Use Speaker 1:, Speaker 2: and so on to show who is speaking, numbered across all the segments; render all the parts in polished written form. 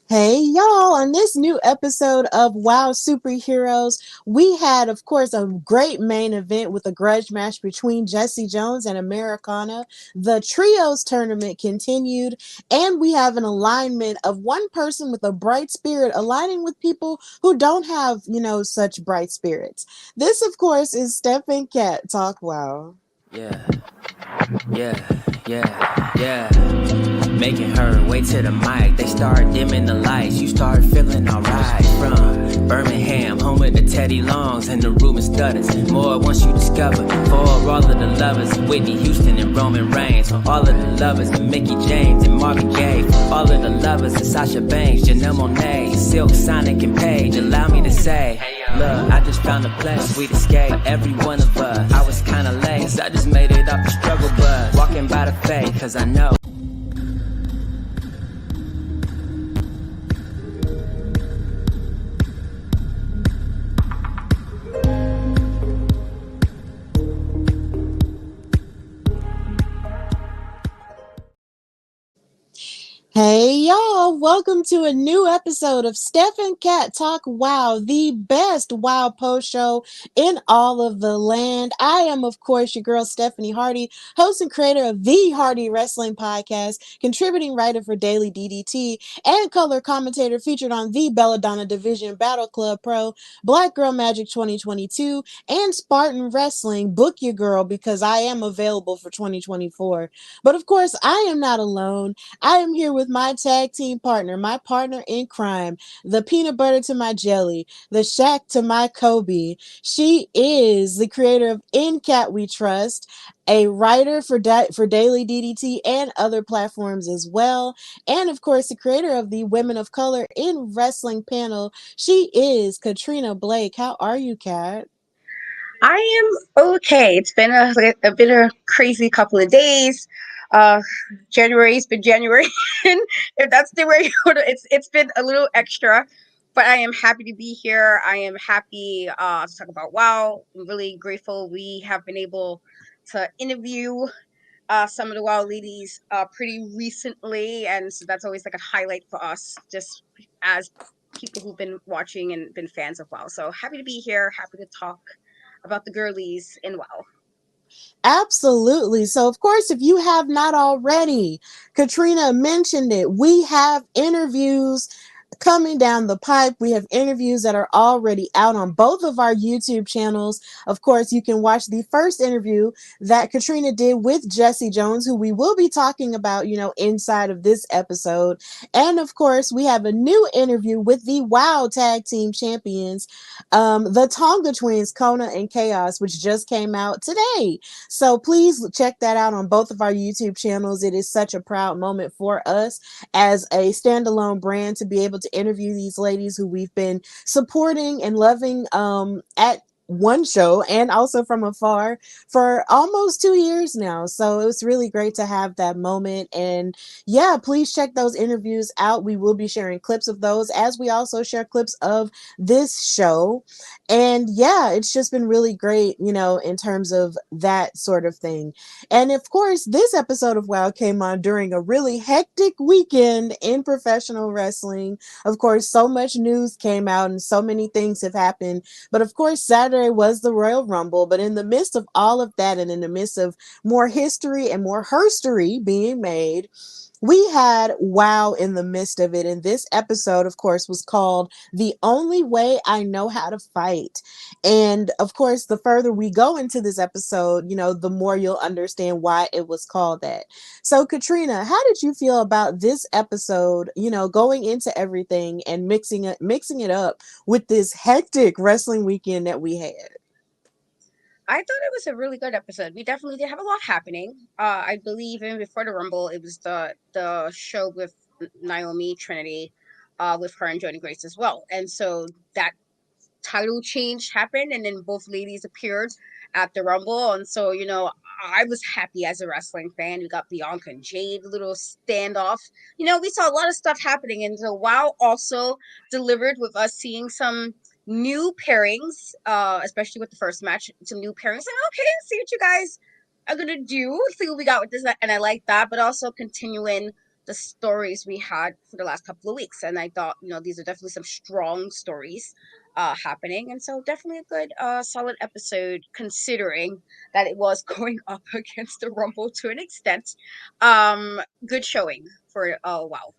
Speaker 1: Hey y'all, on this new episode of Wow Superheroes, we had, of course, a great main event with a grudge match between Jessie Jones and Americana. The Trios tournament continued, and we have an alignment of one person with a bright spirit aligning with people who don't have, such bright spirits. This, of course, is Steph and Kat Talk Wow.
Speaker 2: Yeah, yeah. Making her way to the mic. They start dimming the lights. You start feeling alright. From Birmingham, home of the Teddy Longs, and the room is stutters. More once you discover. For all of the lovers, Whitney Houston and Roman Reigns. For all of the lovers, and Mickey James and Marvin Gaye. For all of the lovers, and Sasha Banks, Janelle Monáe, Silk, Sonic, and Paige. Allow me to say, look, I just found a place, sweet escape. Every one of us, I was kinda late, so I just made it up the struggle bus. Walking by the faith, cause I know.
Speaker 1: Hey y'all, welcome to a new episode of Steph and Kat Talk Wow, the best Wow post show in all of the land. I am, of course, your girl Stephanie Hardy, host and creator of the Hardy Wrestling Podcast, contributing writer for Daily DDT, and color commentator featured on the Belladonna Division Battle Club Pro, Black Girl Magic 2022, and Spartan Wrestling. Book your girl because I am available for 2024. But of course, I am not alone. I am here with my tag team partner, my partner in crime, the peanut butter to my jelly, the Shaq to my Kobe. She is the creator of In Cat We Trust, a writer for Daily DDT and other platforms as well, and of course the creator of the Women of Color in Wrestling panel. She is Katrina Blake. How are you, Kat?
Speaker 3: I am okay. It's been a crazy couple of days. Uh, January's been January, and if that's the way you put it, it's been a little extra. But I am happy to be here. I am happy to talk about WoW. I'm really grateful we have been able to interview some of the WoW ladies pretty recently, and so that's always like a highlight for us, just as people who've been watching and been fans of WoW. So happy to be here. Happy to talk about the girlies in WoW.
Speaker 1: Absolutely. So, of course, if you have not already, Katrina mentioned it. We have interviews coming down the pipe. We have interviews that are already out on both of our YouTube channels. Of course, you can watch the first interview that Katrina did with Jessie Jones, who we will be talking about, inside of this episode. And of course, we have a new interview with the WoW Tag Team Champions, the Tonga Twins, Kona and Chaos, which just came out today. So please check that out on both of our YouTube channels. It is such a proud moment for us as a standalone brand to be able to interview these ladies who we've been supporting and loving at one show and also from afar for almost 2 years now. So it was really great to have that moment. And yeah, please check those interviews out. We will be sharing clips of those as we also share clips of this show. And yeah, it's just been really great, in terms of that sort of thing. And of course, this episode of WoW came on during a really hectic weekend in professional wrestling. Of course, so much news came out and so many things have happened. But of course, Saturday was the Royal Rumble. But in the midst of all of that and in the midst of more history and more herstory being made, we had WoW in the midst of it. And this episode, of course, was called The Only Way I Know How to Fight. And of course, the further we go into this episode, the more you'll understand why it was called that. So, Katrina, how did you feel about this episode, going into everything and mixing it up with this hectic wrestling weekend that we had?
Speaker 3: I thought it was a really good episode. We definitely did have a lot happening. I believe even before the Rumble, it was the show with Naomi Trinity, with her and Jody Grace as well. And so that title change happened, and then both ladies appeared at the Rumble. And so, I was happy as a wrestling fan. We got Bianca and Jade, a little standoff. We saw a lot of stuff happening. And so WoW also delivered with us seeing some new pairings, especially with the first match, some new pairings. Like, okay, see what you guys are going to do. See what we got with this. And I like that, but also continuing the stories we had for the last couple of weeks. And I thought, these are definitely some strong stories happening. And so definitely a good solid episode, considering that it was going up against the Rumble to an extent. Good showing for wow.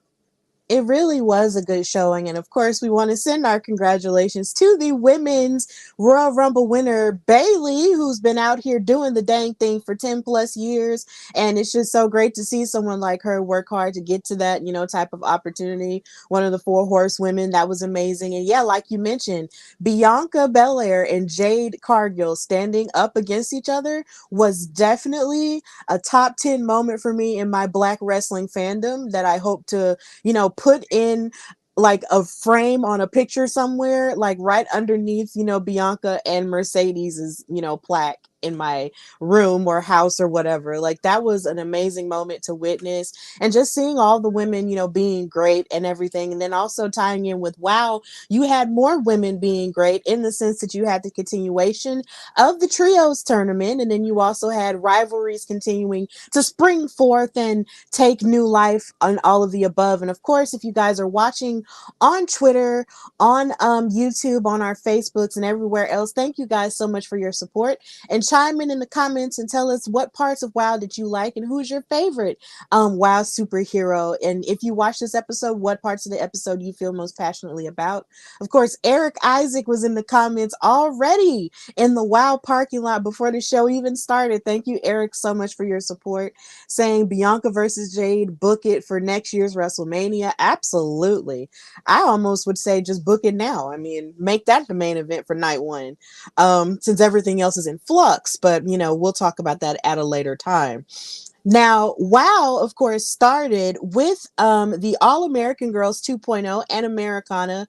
Speaker 1: It really was a good showing. And of course, we want to send our congratulations to the women's Royal Rumble winner, Bailey, who's been out here doing the dang thing for 10 plus years. And it's just so great to see someone like her work hard to get to that, type of opportunity. One of the four horsewomen. That was amazing. And yeah, like you mentioned, Bianca Belair and Jade Cargill standing up against each other was definitely a top 10 moment for me in my Black wrestling fandom that I hope to put in like a frame on a picture somewhere, like right underneath, Bianca and Mercedes's, plaque in my room or house or whatever. Like that was an amazing moment to witness, and just seeing all the women, being great and everything. And then also tying in with, wow, you had more women being great in the sense that you had the continuation of the trios tournament. And then you also had rivalries continuing to spring forth and take new life on all of the above. And of course, if you guys are watching on Twitter, on YouTube, on our Facebooks and everywhere else, thank you guys so much for your support, and chime in the comments and tell us what parts of WoW did you like and who's your favorite WoW superhero. And if you watch this episode, what parts of the episode you feel most passionately about. Of course, Eric Isaac was in the comments already in the WoW parking lot before the show even started. Thank you, Eric, so much for your support, saying Bianca versus Jade, book it for next year's WrestleMania. Absolutely. I almost would say just book it now. I mean, make that the main event for night one, since everything else is in flux. But, we'll talk about that at a later time. Now, WoW, of course, started with the All American Girls 2.0 and Americana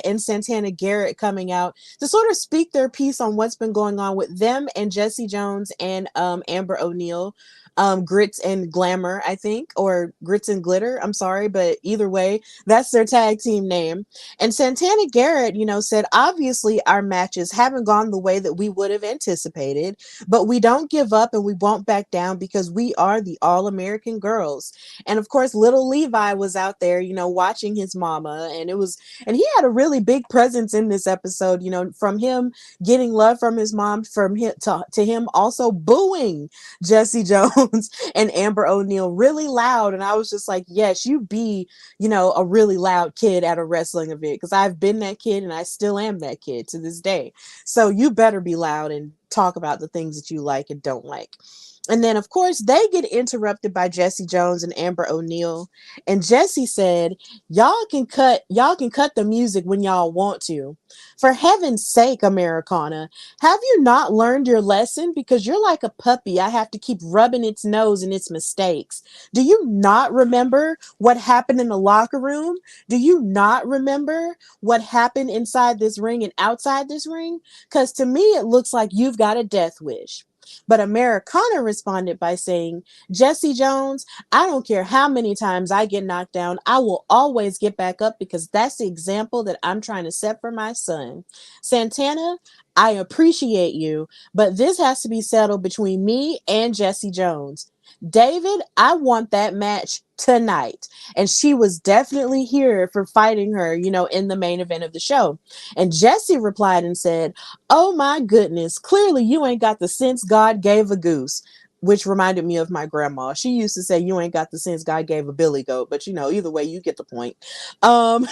Speaker 1: and Santana Garrett coming out to sort of speak their piece on what's been going on with them and Jessie Jones and Amber O'Neal. Grits and Glamour, I think, or Grits and Glitter. I'm sorry, but either way, that's their tag team name. And Santana Garrett, said, obviously our matches haven't gone the way that we would have anticipated, but we don't give up and we won't back down because we are the All American Girls. And of course, little Levi was out there, watching his mama, and he had a really big presence in this episode, from him getting love from his mom, from him to him also booing Jessie Jones and Amber O'Neal really loud. And I was just like, yes, you be, a really loud kid at a wrestling event, because I've been that kid and I still am that kid to this day. So you better be loud and talk about the things that you like and don't like. And then, of course, they get interrupted by Jessie Jones and Amber O'Neal. And Jessie said, y'all can cut the music when y'all want to. For heaven's sake, Americana, have you not learned your lesson? Because you're like a puppy. I have to keep rubbing its nose and its mistakes. Do you not remember what happened in the locker room? Do you not remember what happened inside this ring and outside this ring? Because to me, it looks like you've got a death wish. But Americana responded by saying, Jessie Jones, I don't care how many times I get knocked down, I will always get back up because that's the example that I'm trying to set for my son. Santana, I appreciate you, but this has to be settled between me and Jessie Jones. David, I want that match tonight. And she was definitely here for fighting her, in the main event of the show. And Jessie replied and said, oh my goodness, clearly you ain't got the sense God gave a goose. Which reminded me of my grandma. She used to say, you ain't got the sense God gave a billy goat. But either way, you get the point. Um,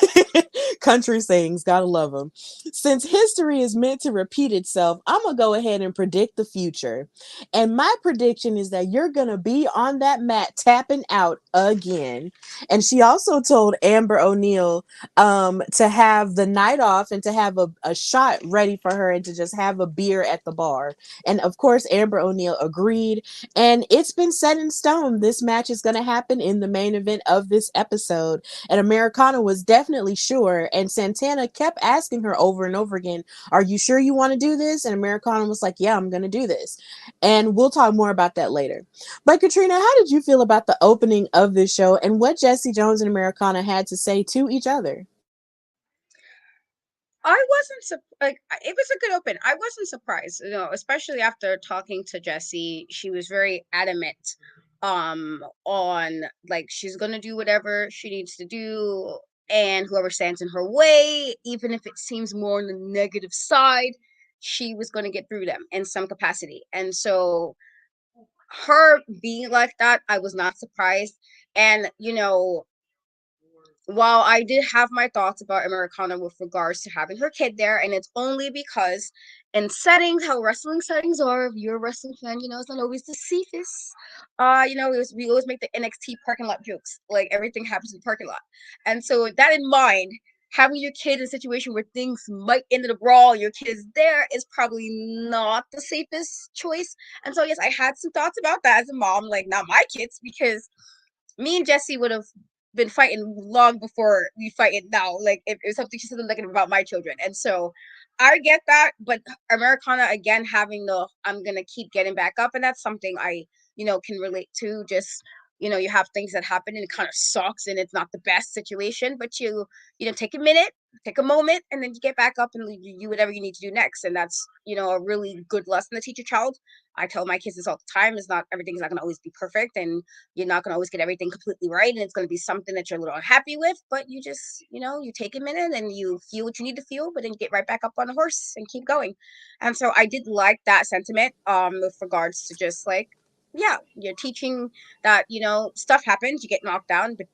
Speaker 1: country sayings, gotta love them. Since history is meant to repeat itself, I'm gonna go ahead and predict the future. And my prediction is that you're gonna be on that mat tapping out again. And she also told Amber O'Neal to have the night off and to have a shot ready for her and to just have a beer at the bar. And of course, Amber O'Neal agreed. And it's been set in stone. This match is going to happen in the main event of this episode. And Americana was definitely sure. And Santana kept asking her over and over again, are you sure you want to do this? And Americana was like, yeah, I'm going to do this. And we'll talk more about that later. But Katrina, how did you feel about the opening of this show and what Jessie Jones and Americana had to say to each other?
Speaker 3: I wasn't like it was a good open. I wasn't surprised, especially after talking to Jessie. She was very adamant on like she's gonna do whatever she needs to do, and whoever stands in her way, even if it seems more on the negative side, she was going to get through them in some capacity. And so her being like that, I was not surprised. And while I did have my thoughts about Americana with regards to having her kid there, and it's only because in settings, how wrestling settings are, if you're a wrestling fan, it's not always the safest. We always make the NXT parking lot jokes, like everything happens in the parking lot. And so, with that in mind, having your kid in a situation where things might end in a brawl, your kid is there, is probably not the safest choice. And so, yes, I had some thoughts about that as a mom, like not my kids, because me and Jessie would have been fighting long before we fight it now. Like if it was something she said like about my children. And so I get that, but Americana again having the I'm gonna keep getting back up, and that's something I, can relate to. Just you have things that happen and it kind of sucks and it's not the best situation, but take a minute, take a moment, and then you get back up and you do whatever you need to do next. And that's a really good lesson to teach a child. I tell my kids this all the time: is not everything's not going to always be perfect, and you're not going to always get everything completely right, and it's going to be something that you're a little unhappy with, but you just you take a minute and you feel what you need to feel, but then get right back up on the horse and keep going. And so I did like that sentiment with regards to just like, yeah, you're teaching that stuff happens, you get knocked down, but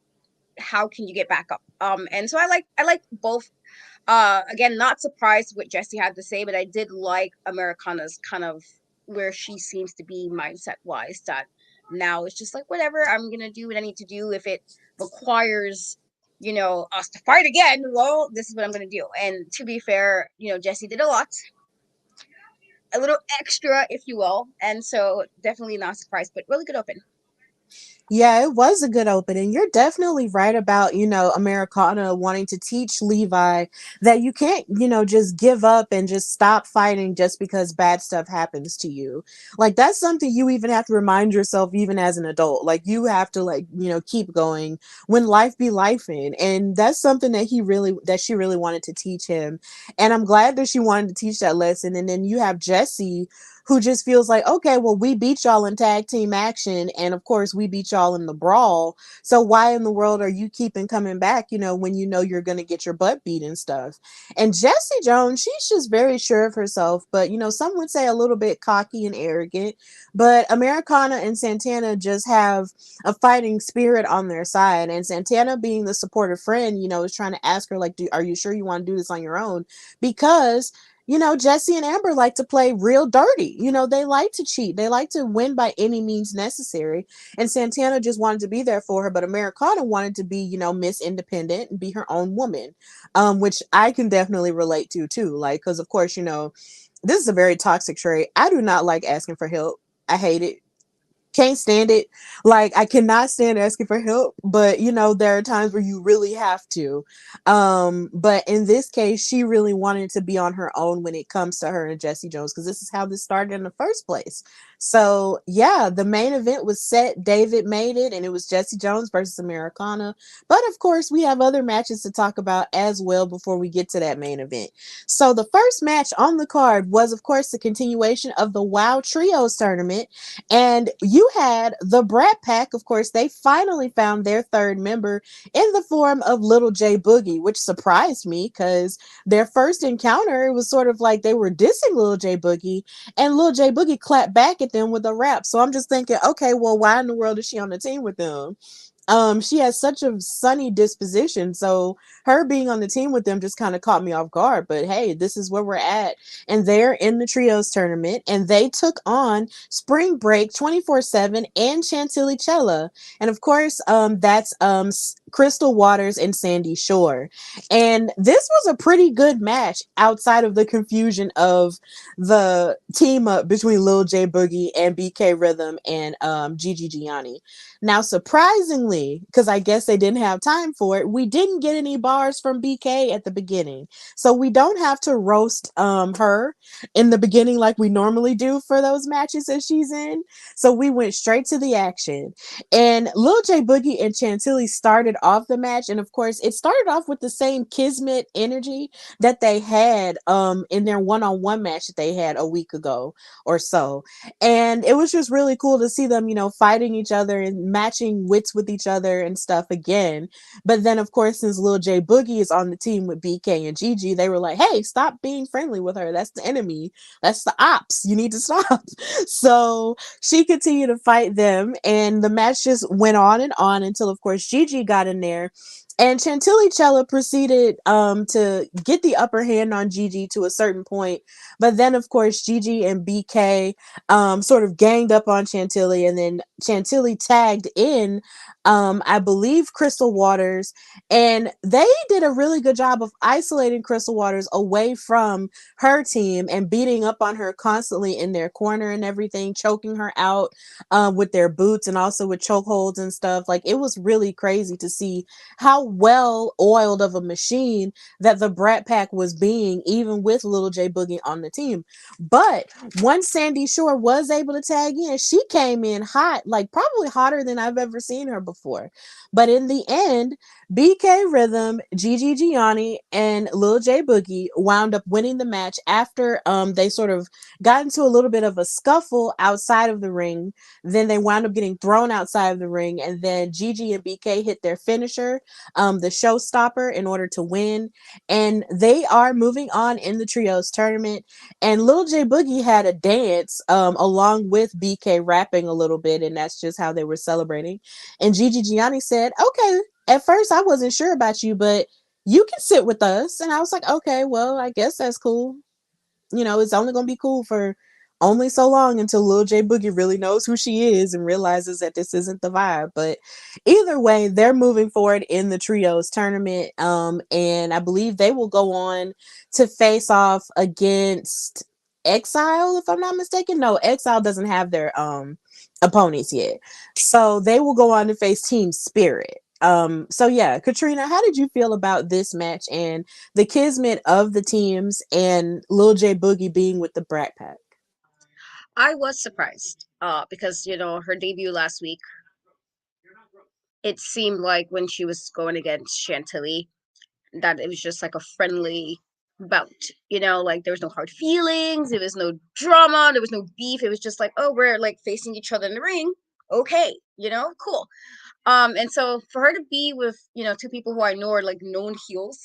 Speaker 3: how can you get back up? And so I like both. Again, not surprised what Jessie had to say, but I did like Americana's kind of where she seems to be mindset wise, that now it's just like, whatever, I'm gonna do what I need to do. If it requires us to fight again, well, this is what I'm gonna do. And to be fair, Jessie did a little extra, if you will, and so definitely not surprised, but really good open.
Speaker 1: Yeah, it was a good opening. You're definitely right about, Americana wanting to teach Levi that you can't, just give up and just stop fighting just because bad stuff happens to you. Like, that's something you even have to remind yourself, even as an adult. Like, you have to, like, keep going when life be lifing. And that's something that she really wanted to teach him. And I'm glad that she wanted to teach that lesson. And then you have Jessie, who just feels like, okay, well, we beat y'all in tag team action, and of course we beat y'all in the brawl, so why in the world are you keeping coming back, when you're gonna get your butt beat and stuff. And Jessie Jones, she's just very sure of herself, but some would say a little bit cocky and arrogant. But Americana and Santana just have a fighting spirit on their side, and Santana, being the supportive friend, is trying to ask her, like, are you sure you want to do this on your own? Because Jessie and Amber like to play real dirty. They like to cheat. They like to win by any means necessary. And Santana just wanted to be there for her, but Americana wanted to be, Miss Independent and be her own woman, which I can definitely relate to too. Like, because of course, this is a very toxic trait. I do not like asking for help. I hate it. Can't stand it. Like, I cannot stand asking for help, but there are times where you really have to. But in this case, she really wanted to be on her own when it comes to her and Jessie Jones, because this is how this started in the first place. So yeah, the main event was set. David made it, and it was Jessie Jones versus Americana. But of course, we have other matches to talk about as well before we get to that main event. So the first match on the card was, of course, the continuation of the WoW Trios tournament. And you had the Brat Pack. Of course, they finally found their third member in the form of Little J Boogie, which surprised me because their first encounter, it was sort of like they were dissing Little J Boogie, and Little J Boogie clapped back at them with a rap. So I'm just thinking, okay, well, why in the world is she on the team with them? She has such a sunny disposition, so her being on the team with them just kind of caught me off guard. But hey, this is where we're at, and they're in the trios tournament, and they took on Spring Break 24/7 and Chantilly Chella, and of course, that's Crystal Waters and Sandy Shore. And this was a pretty good match outside of the confusion of the team up between Lil J Boogie and BK Rhythm and Gigi Gianni. Now, surprisingly, unfortunately, because I guess they didn't have time for it, we didn't get any bars from BK at the beginning. So we don't have to roast her in the beginning like we normally do for those matches that she's in. So we went straight to the action. And Lil J Boogie and Chantilly started off the match. And of course, it started off with the same Kismet energy that they had in their one-on-one match that they had a week ago or so. And it was just really cool to see them, fighting each other and matching wits with each other and stuff again. But then, of course, since Lil J Boogie is on the team with BK and Gigi, they were like, hey, stop being friendly with her. That's the enemy. That's the ops. You need to stop. So she continued to fight them, and the match just went on until, of course, Gigi got in there. And Chantilly Chella proceeded to get the upper hand on Gigi to a certain point. But then, of course, Gigi and BK sort of ganged up on Chantilly, and then Chantilly tagged in, I believe, Crystal Waters. And they did a really good job of isolating Crystal Waters away from her team and beating up on her constantly in their corner and everything, choking her out with their boots and also with chokeholds and stuff. Like, it was really crazy to see how well oiled of a machine that the Brat Pack was being, even with Little J Boogie on the team. But once Sandy Shore was able to tag in, she came in hot, like probably hotter than I've ever seen her before. But in the end, BK Rhythm, Gigi Gianni, and Lil J Boogie wound up winning the match after they sort of got into a little bit of a scuffle outside of the ring. Then they wound up getting thrown outside of the ring, and then Gigi and BK hit their finisher, the showstopper, in order to win. And they are moving on in the trios tournament. And Lil J Boogie had a dance along with BK rapping a little bit, and that's just how they were celebrating. And Gigi Gianni said, okay, at first I wasn't sure about you, but you can sit with us. And I was like, okay, well, I guess that's cool. It's only going to be cool for only so long until Lil J Boogie really knows who she is and realizes that this isn't the vibe. But either way, they're moving forward in the trios tournament. And I believe they will go on to face off against Exile, if I'm not mistaken. No, Exile doesn't have their opponents yet. So they will go on to face Team Spirit. So yeah, Katrina, how did you feel about this match and the kismet of the teams and Lil J Boogie being with the Brat Pack?
Speaker 3: I was surprised because her debut last week, it seemed like when she was going against Chantilly that it was just like a friendly bout. Like there was no hard feelings, there was no drama, there was no beef. It was just like, oh, we're like facing each other in the ring. Okay, cool. And so for her to be with, two people who I know are like known heels,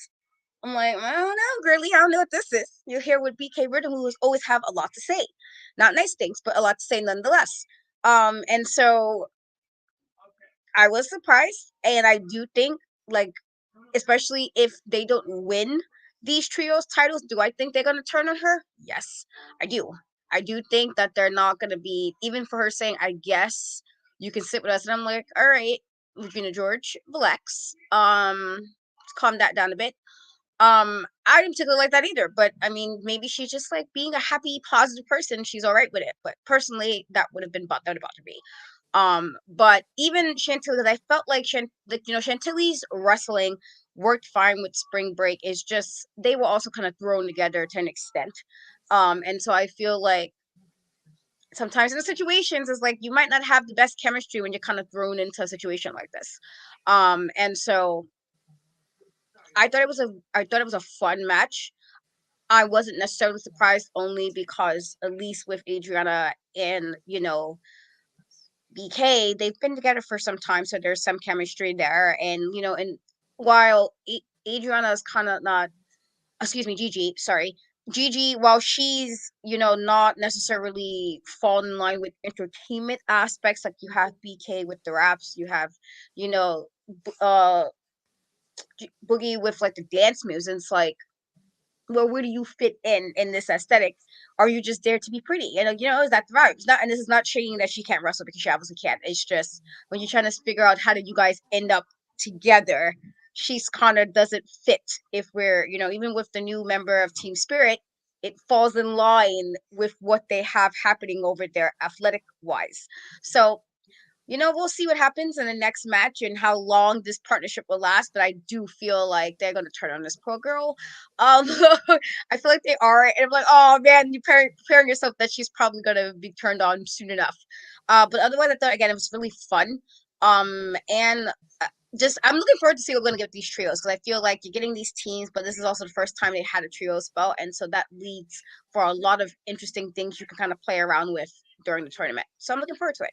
Speaker 3: I'm like, I don't know, girly, I don't know what this is. You're here with BK Rhythm, who always have a lot to say. Not nice things, but a lot to say nonetheless. And so I was surprised, and I do think, like, especially if they don't win these trios titles, do I think they're gonna turn on her? Yes, I do. I do think that they're not gonna be, even for her saying, I guess you can sit with us. And I'm like, all right, Regina George, relax. Calm that down a bit. I didn't particularly like that either, but I mean, maybe she's just like being a happy, positive person. She's all right with it. But personally, that would have been that would bother me. But even Chantilly, because I felt like Chantilly's wrestling worked fine with Spring Break. Is just they were also kind of thrown together to an extent. And so I feel like sometimes in the situations it's like you might not have the best chemistry when you're kind of thrown into a situation like this. And so I thought it was a fun match. I wasn't necessarily surprised only because at least with Adriana and BK, they've been together for some time, so there's some chemistry there. And while Adriana is kind of not, excuse me, Gigi, sorry, Gigi, while she's not necessarily fall in line with entertainment aspects, like you have BK with the raps, you have you know uh Boogie with like the dance moves, and it's like, well, where do you fit in this aesthetic? Are you just there to be pretty? Is that the vibe? It's not, and this is not saying that she can't wrestle because she obviously can't. It's just when you're trying to figure out how did you guys end up together, she's kind of doesn't fit. If we're, even with the new member of Team Spirit, it falls in line with what they have happening over there, athletic wise. So We'll see what happens in the next match and how long this partnership will last. But I do feel like they're gonna turn on this poor girl. I feel like they are, and I'm like, oh man, you preparing yourself that she's probably gonna be turned on soon enough. But otherwise, I thought again it was really fun. And just I'm looking forward to see what we're gonna get with these trios because I feel like you're getting these teams, but this is also the first time they had a trio spell, and so that leads for a lot of interesting things you can kind of play around with during the tournament. So I'm looking forward to it.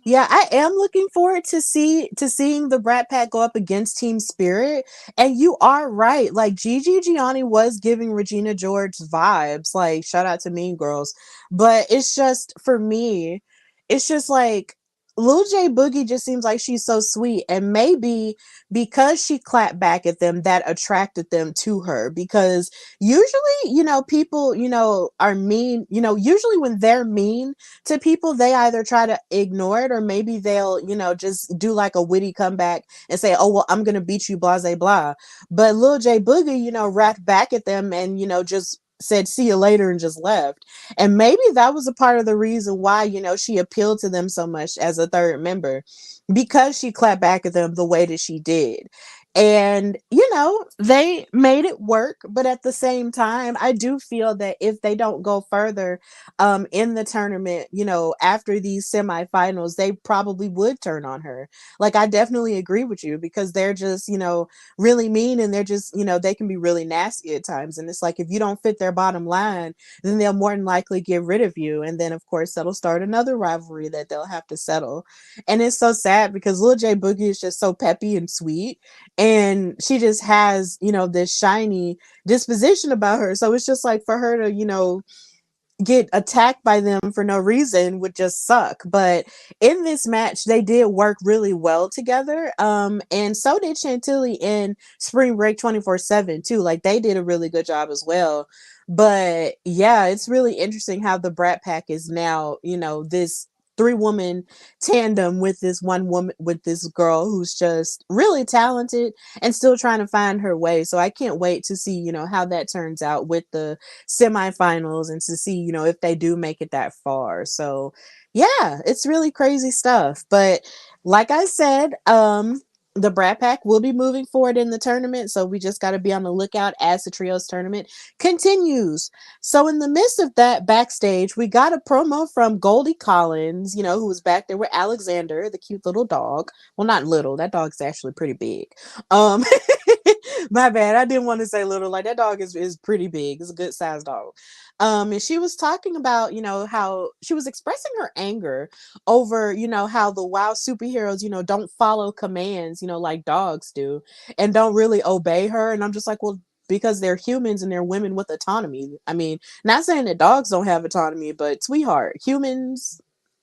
Speaker 1: Yeah, I am looking forward to seeing the Brat Pack go up against Team Spirit. And you are right. Like Gigi Gianni was giving Regina George vibes. Like shout out to Mean Girls. But it's just for me, it's just like Lil J Boogie just seems like she's so sweet. And maybe because she clapped back at them, that attracted them to her. Because usually, people, are mean, usually when they're mean to people, they either try to ignore it or maybe they'll, just do like a witty comeback and say, oh, well, I'm going to beat you, blah, blah, blah. But Lil J Boogie, rapped back at them and, just said, see you later and just left. And maybe that was a part of the reason why, she appealed to them so much as a third member because she clapped back at them the way that she did. And, they made it work. But at the same time, I do feel that if they don't go further in the tournament, after these semifinals, they probably would turn on her. Like, I definitely agree with you because they're just, really mean and they're just, they can be really nasty at times. And it's like, if you don't fit their bottom line, then they'll more than likely get rid of you. And then, of course, that'll start another rivalry that they'll have to settle. And it's so sad because Lil J Boogie is just so peppy and sweet. And she just has, this shiny disposition about her. So it's just like for her to, get attacked by them for no reason would just suck. But in this match, they did work really well together. And so did Chantilly in Spring Break 24/7 too. Like they did a really good job as well. But yeah, it's really interesting how the Brat Pack is now, this three-woman tandem with this one woman, with this girl who's just really talented and still trying to find her way. So I can't wait to see, how that turns out with the semifinals and to see, if they do make it that far. So yeah, it's really crazy stuff. But like I said, the Brat Pack will be moving forward in the tournament, so we just got to be on the lookout as the trios tournament continues. So in the midst of that, backstage, we got a promo from Goldie Collins, who was back there with Alexander, the cute little dog. Well, not little, that dog's actually pretty big. Um, my bad, I didn't want to say little. Like that dog is pretty big. It's a good sized dog. And she was talking about, how she was expressing her anger over, how the WoW superheroes, don't follow commands, like dogs do, and don't really obey her. And I'm just like, well, because they're humans and they're women with autonomy. I mean, not saying that dogs don't have autonomy, but sweetheart, humans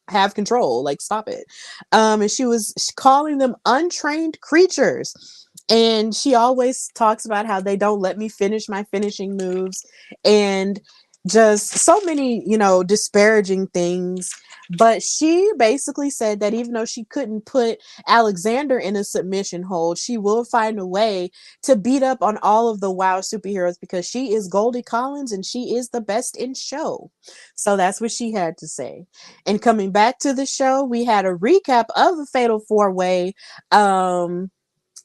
Speaker 1: have control. Like, stop it. And she was calling them untrained creatures. And she always talks about how they don't let me finish my finishing moves and just so many, disparaging things. But she basically said that even though she couldn't put Alexander in a submission hold, she will find a way to beat up on all of the WoW superheroes because she is Goldie Collins and she is the best in show. So that's what she had to say. And coming back to the show, we had a recap of the Fatal Four-Way.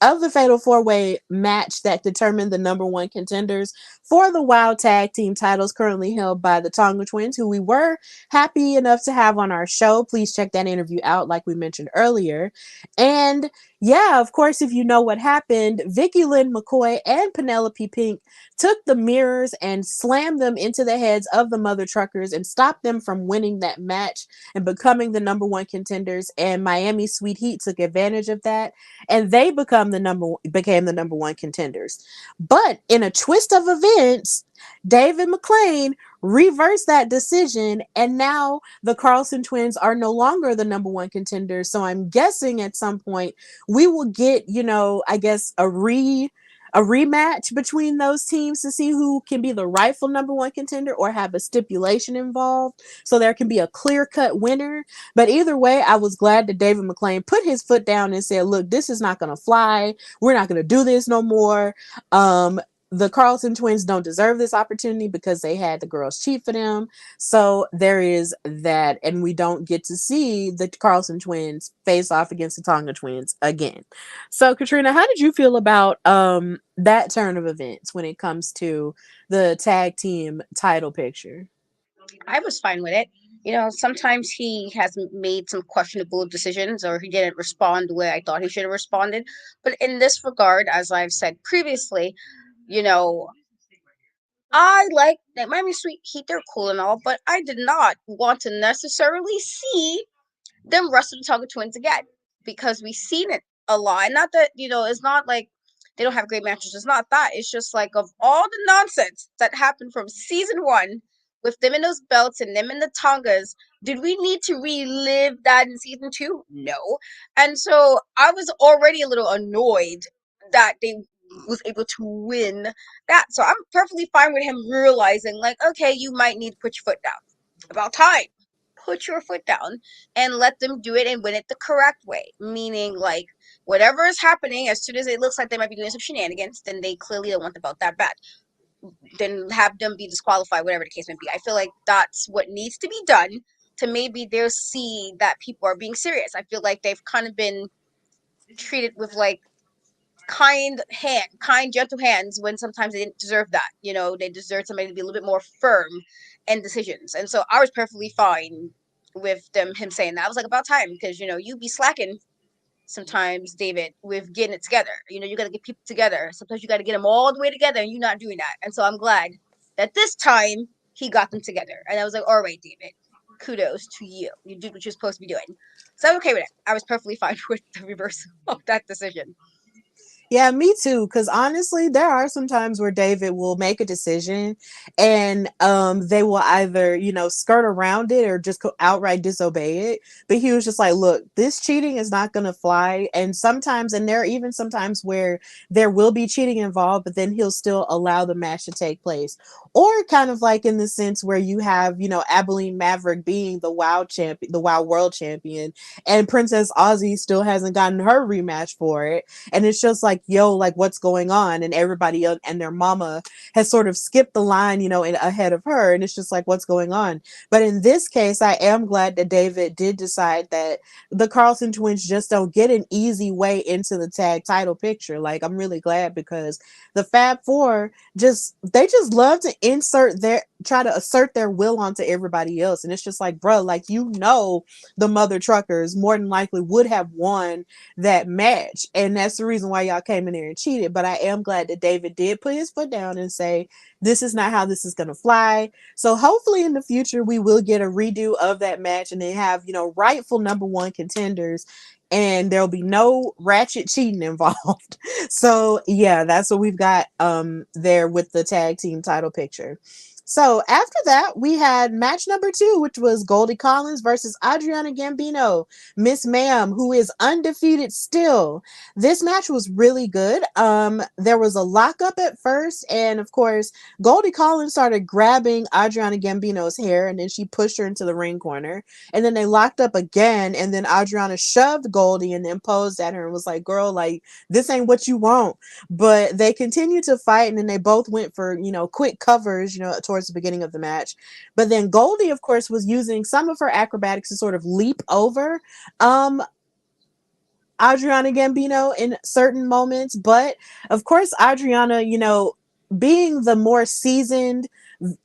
Speaker 1: Of the Fatal Four-Way match that determined the number one contenders for the WoW Tag Team titles currently held by the Tonga Twins, who we were happy enough to have on our show. Please check that interview out, like we mentioned earlier. And yeah, of course, if you know what happened, Vicky Lynn McCoy and Penelope Pink took the mirrors and slammed them into the heads of the Mother Truckers and stopped them from winning that match and becoming the number one contenders. And Miami Sweet Heat took advantage of that, and they became the number one contenders. But in a twist of events, David McLean reversed that decision, and now the Carlson Twins are no longer the number one contenders. So I'm guessing at some point we will get, I guess a rematch between those teams to see who can be the rightful number one contender or have a stipulation involved so there can be a clear-cut winner. But either way, I was glad that David McLean put his foot down and said, look, this is not going to fly. We're not going to do this no more. the Carlton twins don't deserve this opportunity because they had the girls cheat for them. So there is that, and we don't get to see the Carlton twins face off against the Tonga twins again. So Katrina, how did you feel about that turn of events when it comes to the tag team title picture?
Speaker 3: I was fine with it. You know, sometimes he has made some questionable decisions or he didn't respond the way I thought he should have responded. But in this regard, as I've said previously, you know, I like Miami Sweet Heat, they're cool and all, but I did not want to necessarily see them wrestle the Tonga twins again because we've seen it a lot. And not that, it's not like they don't have great matches. It's not that. It's just like of all the nonsense that happened from season one with them in those belts and them in the Tongas, did we need to relive that in season two? No. And so I was already a little annoyed that they was able to win that. So I'm perfectly fine with him realizing, like, okay, you might need to put your foot down. About time. Put your foot down and let them do it and win it the correct way. Meaning, like, whatever is happening, as soon as it looks like they might be doing some shenanigans, then they clearly don't want the belt that bad. Then have them be disqualified, whatever the case may be. I feel like that's what needs to be done to maybe they'll see that people are being serious. I feel like they've kind of been treated with like kind, gentle hands when sometimes they didn't deserve that. They deserve somebody to be a little bit more firm in decisions. And so I was perfectly fine with him saying that. I was like, about time, because you be slacking sometimes, David, with getting it together. You got to get people together. Sometimes you got to get them all the way together, and you're not doing that. And so I'm glad that this time he got them together. And I was like, all right, David, kudos to you. You did what you're supposed to be doing. So I'm okay with it. I was perfectly fine with the reversal of that decision.
Speaker 1: Yeah, me too. Because honestly, there are some times where David will make a decision, and they will either skirt around it or just outright disobey it. But he was just like, "Look, this cheating is not gonna fly." And sometimes, and there are even sometimes where there will be cheating involved, but then he'll still allow the match to take place. Or kind of like in the sense where you have Abilene Maverick being the WoW champion, the WoW World Champion, and Princess Aussie still hasn't gotten her rematch for it, and it's just like, yo, like, what's going on? And everybody and their mama has sort of skipped the line ahead of her, and it's just like, what's going on? But in this case, I am glad that David did decide that the Carlson twins just don't get an easy way into the tag title picture. Like, I'm really glad, because the Fab Four they just love to try to assert their will onto everybody else. And it's just like, bro, like, the mother truckers more than likely would have won that match, and that's the reason why y'all came in there and cheated. But I am glad that David did put his foot down and say, this is not how this is going to fly. So hopefully in the future we will get a redo of that match, and then have rightful number one contenders, and there'll be no ratchet cheating involved. So yeah, that's what we've got there with the tag team title picture. So after that, we had match number 2, which was Goldie Collins versus Adriana Gambino, Miss Ma'am, who is undefeated still. This match was really good. There was a lockup at first, and of course, Goldie Collins started grabbing Adriana Gambino's hair, and then she pushed her into the ring corner. And then they locked up again, and then Adriana shoved Goldie and then posed at her and was like, girl, like, this ain't what you want. But they continued to fight, and then they both went for, quick covers, towards the beginning of the match. But then Goldie, of course, was using some of her acrobatics to sort of leap over Adriana Gambino in certain moments. But of course, Adriana, being the more seasoned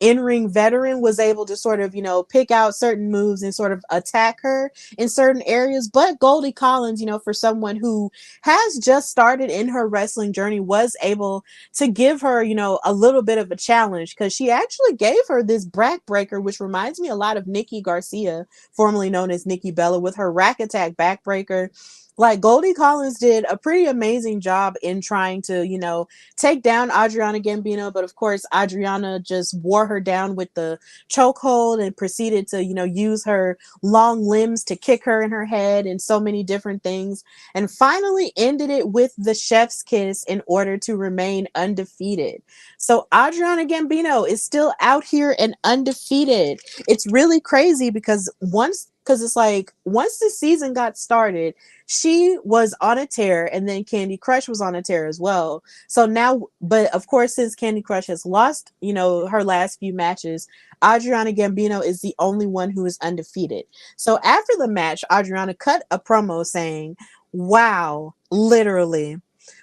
Speaker 1: in-ring veteran, was able to sort of, pick out certain moves and sort of attack her in certain areas. But Goldie Collins, for someone who has just started in her wrestling journey, was able to give her, a little bit of a challenge, because she actually gave her this backbreaker, which reminds me a lot of Nikki Garcia, formerly known as Nikki Bella, with her rack attack backbreaker. Like, Goldie Collins did a pretty amazing job in trying to, take down Adriana Gambino. But of course, Adriana just wore her down with the chokehold and proceeded to, use her long limbs to kick her in her head and so many different things. And finally ended it with the chef's kiss in order to remain undefeated. So Adriana Gambino is still out here and undefeated. It's really crazy, because once because it's like once the season got started, she was on a tear, and then Candy Crush was on a tear as well. So now, but of course, since Candy Crush has lost, her last few matches, Adriana Gambino is the only one who is undefeated. So after the match, Adriana cut a promo saying, "Wow, literally.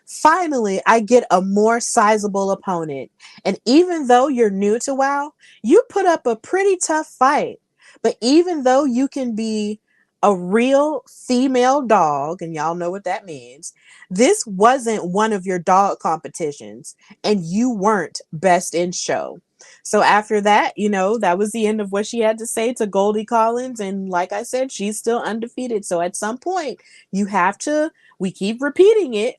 Speaker 1: Finally, I get a more sizable opponent. And even though you're new to WoW, you put up a pretty tough fight. But even though you can be a real female dog, and y'all know what that means, this wasn't one of your dog competitions, and you weren't best in show." So after that, that was the end of what she had to say to Goldie Collins. And like I said, she's still undefeated. So at some point, you have to, we keep repeating it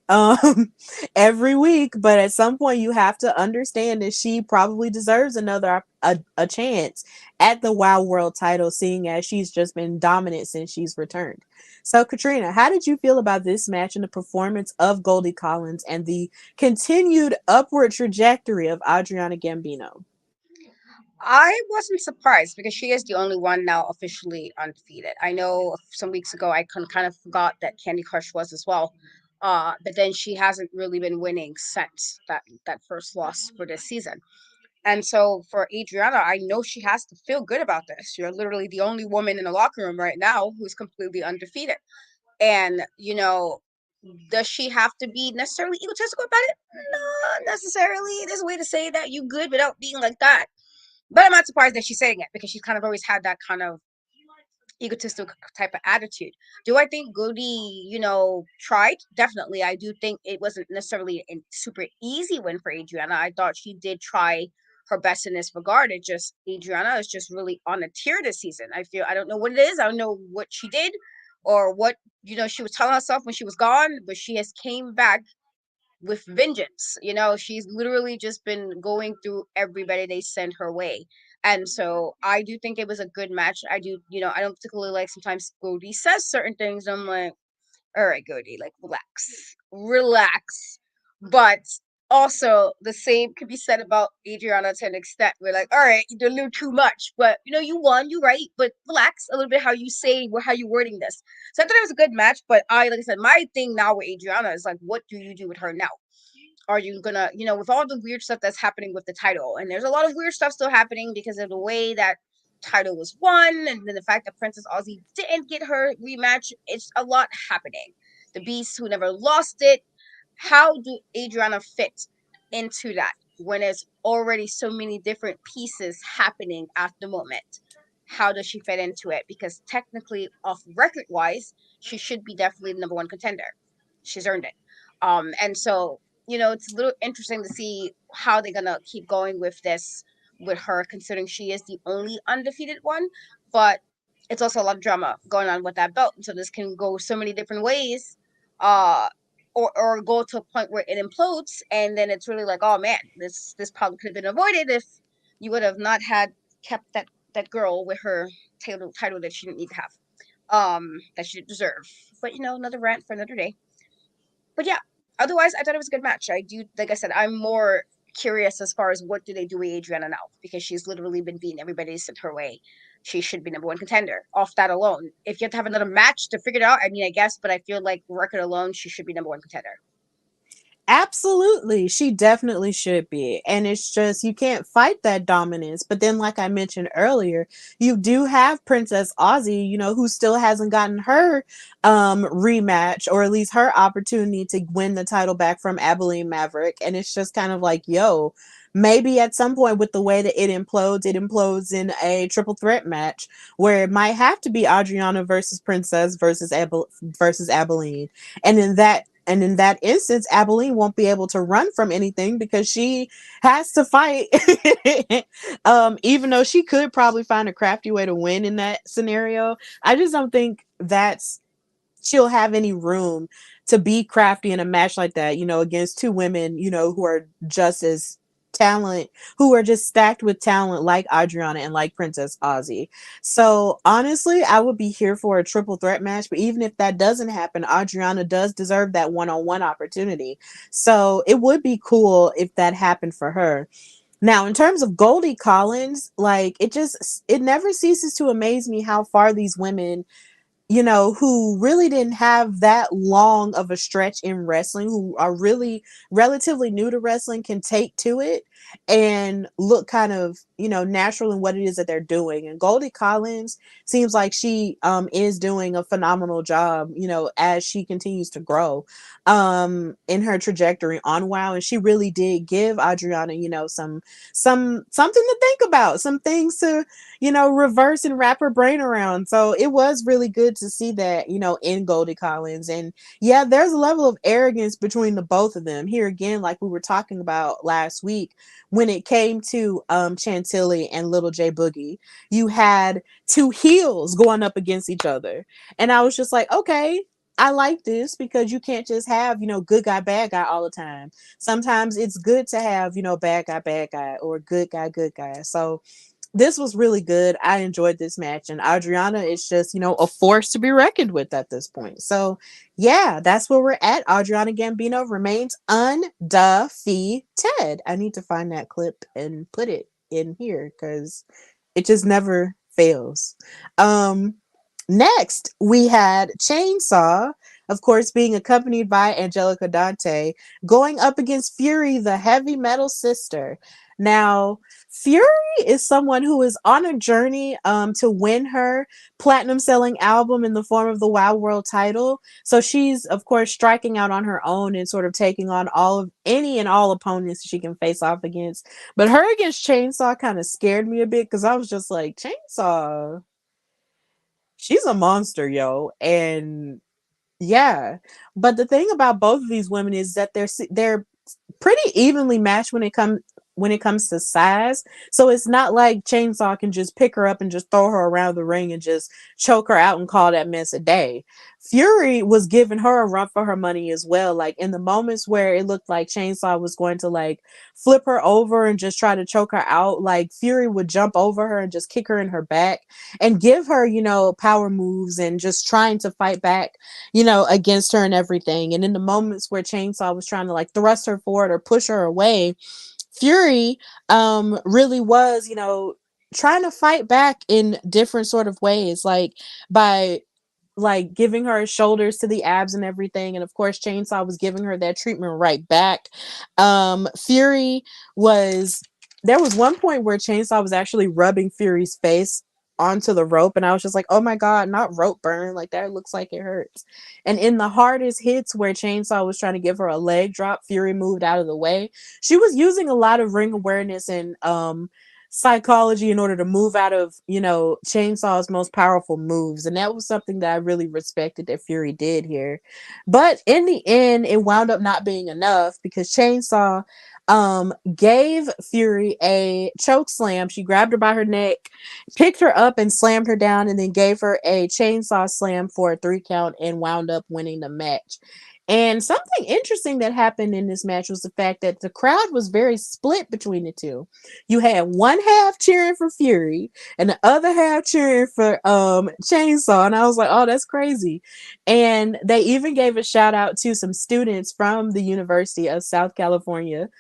Speaker 1: every week, but at some point you have to understand that she probably deserves another a chance at the WoW World title, seeing as she's just been dominant since she's returned. So Katrina, how did you feel about this match and the performance of Goldie Collins and the continued upward trajectory of Adriana Gambino?
Speaker 3: I wasn't surprised because she is the only one now officially undefeated. I know some weeks ago I kind of forgot that Candy Crush was as well. But then she hasn't really been winning since that first loss for this season. And so for Adriana, I know she has to feel good about this. You're literally the only woman in the locker room right now who's completely undefeated. And, does she have to be necessarily egotistical about it? Not necessarily. There's a way to say that you good without being like that. But I'm not surprised that she's saying it because she's kind of always had that kind of egotistical type of attitude. Do I think Goody, tried? Definitely. I do think it wasn't necessarily a super easy win for Adriana. I thought she did try her best in this regard. It just, Adriana is just really on a tear this season. I don't know what it is. I don't know what she did or what, she was telling herself when she was gone, but she has came back with vengeance. She's literally just been going through everybody they send her way. And so I do think it was a good match. I do, I don't particularly like sometimes Goldie says certain things. I'm like, all right, Goldie, like relax. But also the same could be said about Adriana to an extent. We're like, all right, you did a little too much, but you won, you right, but relax a little bit how you say, how you wording this. So I thought it was a good match, but like I said, my thing now with Adriana is like, what do you do with her now? Are you gonna, with all the weird stuff that's happening with the title, and there's a lot of weird stuff still happening because of the way that title was won, and then the fact that Princess Aussie didn't get her rematch. It's a lot happening. The Beast who never lost it. How do Adriana fit into that when there's already so many different pieces happening at the moment? How does she fit into it? Because technically, off record wise, she should be definitely the number one contender. She's earned it. And so it's a little interesting to see how they're gonna keep going with this with her, considering she is the only undefeated one. But it's also a lot of drama going on with that belt, so this can go so many different ways, or go to a point where it implodes, and then it's really like, oh man, this probably could have been avoided if you would have not had kept that girl with her title that she didn't need to have, that she didn't deserve. But another rant for another day. But yeah, otherwise, I thought it was a good match. I do, like I said, I'm more curious as far as what do they do with Adriana now, because she's literally been beating everybody sent her way. She should be number one contender off that alone. If you have to have another match to figure it out, I mean, I guess, but I feel like record alone, she should be number one contender.
Speaker 1: Absolutely. She definitely should be. And it's just, you can't fight that dominance. But then, like I mentioned earlier, you do have Princess Aussie, who still hasn't gotten her rematch, or at least her opportunity to win the title back from Abilene Maverick. And it's just kind of like, yo, maybe at some point with the way that it implodes in a triple threat match where it might have to be Adriana versus Princess versus versus Abilene. And in that instance, Abilene won't be able to run from anything because she has to fight. Even though she could probably find a crafty way to win in that scenario, I just don't think she'll have any room to be crafty in a match like that, against two women, who are just as talent, who are just stacked with talent like Adriana and like Princess Aussie. So honestly, I would be here for a triple threat match, but even if that doesn't happen, Adriana does deserve that one-on-one opportunity. So it would be cool if that happened for her. Now, in terms of Goldie Collins, like it never ceases to amaze me how far these women, who really didn't have that long of a stretch in wrestling, who are really relatively new to wrestling, can take to it and look kind of, natural in what it is that they're doing. And Goldie Collins seems like she is doing a phenomenal job, as she continues to grow in her trajectory on WoW. And she really did give Adriana, something to think about, some things to reverse and wrap her brain around. So it was really good to see that, in Goldie Collins. And yeah, there's a level of arrogance between the both of them. Here again, like we were talking about last week, when it came to Chantilly and Little J Boogie, you had two heels going up against each other. And I was just like, okay, I like this, because you can't just have, good guy, bad guy all the time. Sometimes it's good to have, bad guy, or good guy. So this was really good. I enjoyed this match, and Adriana is just, a force to be reckoned with at this point. So, yeah, that's where we're at. Adriana Gambino remains undefeated. I need to find that clip and put it in here because it just never fails. Um, Next, we had Chainsaw, of course, being accompanied by Angelica Dante, going up against Fury, the heavy metal sister. Now, Fury is someone who is on a journey to win her platinum selling album in the form of the WoW World title. So she's, of course, striking out on her own and sort of taking on all of any and all opponents she can face off against. But her against Chainsaw kind of scared me a bit, because I was just like, Chainsaw, she's a monster, yo. And yeah, but the thing about both of these women is that they're pretty evenly matched when it comes to size. So it's not like Chainsaw can just pick her up and just throw her around the ring and just choke her out and call that mess a day. Fury was giving her a run for her money as well. Like in the moments where it looked like Chainsaw was going to like flip her over and just try to choke her out, like Fury would jump over her and just kick her in her back and give her, power moves and just trying to fight back, against her and everything. And in the moments where Chainsaw was trying to like thrust her forward or push her away, Fury really was, trying to fight back in different sort of ways, like by like giving her shoulders to the abs and everything. And of course, Chainsaw was giving her that treatment right back. Fury was There was one point where Chainsaw was actually rubbing Fury's face onto the rope, and I was just like, oh my god, not rope burn, like that looks like it hurts. And in the hardest hits where Chainsaw was trying to give her a leg drop, Fury moved out of the way. She was using a lot of ring awareness and psychology in order to move out of, Chainsaw's most powerful moves. And that was something that I really respected that Fury did here. But in the end, it wound up not being enough, because Chainsaw gave Fury a choke slam. She grabbed her by her neck, picked her up and slammed her down, and then gave her a chainsaw slam for a 3 count and wound up winning the match. And something interesting that happened in this match was the fact that the crowd was very split between the two. You had one half cheering for Fury and the other half cheering for Chainsaw. And I was like, oh, that's crazy. And they even gave a shout out to some students from the University of Southern California,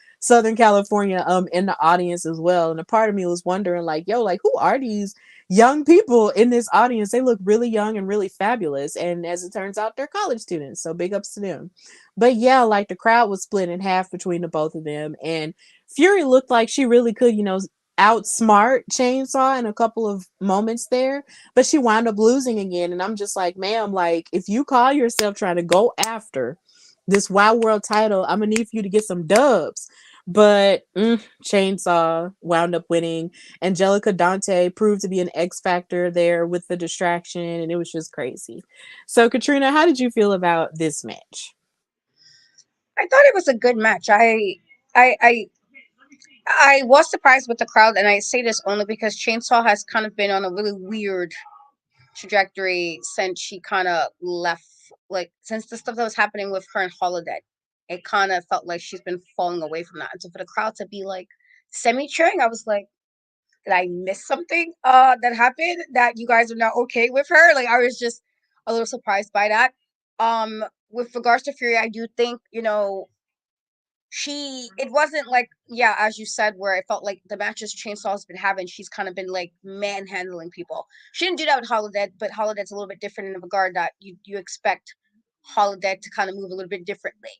Speaker 1: in the audience as well. And a part of me was wondering, like, yo, like, who are these young people in this audience? They look really young and really fabulous. And as it turns out, they're college students. So big ups to them. But yeah, like the crowd was split in half between the both of them. And Fury looked like she really could, outsmart Chainsaw in a couple of moments there, but she wound up losing again. And I'm just like, ma'am, like, if you call yourself trying to go after this Wild World title, I'm gonna need for you to get some dubs. But Chainsaw wound up winning. Angelica Dante proved to be an X factor there with the distraction, and it was just crazy. So, Katrina, how did you feel about this match?
Speaker 3: I thought it was a good match. I, I, I was surprised with the crowd, and I say this only because Chainsaw has kind of been on a really weird trajectory since she kind of left, like since the stuff that was happening with her and Holodeck. It kind of felt like she's been falling away from that. And so for the crowd to be like semi cheering, I was like, did I miss something that happened that you guys are not okay with her? Like I was just a little surprised by that. With regards to Fury, I do think, it wasn't like, yeah, as you said, where it felt like the matches Chainsaw's been having, she's kind of been like manhandling people. She didn't do that with Holodead, but Holoded's a little bit different in the regard that you expect Holodead to kind of move a little bit differently,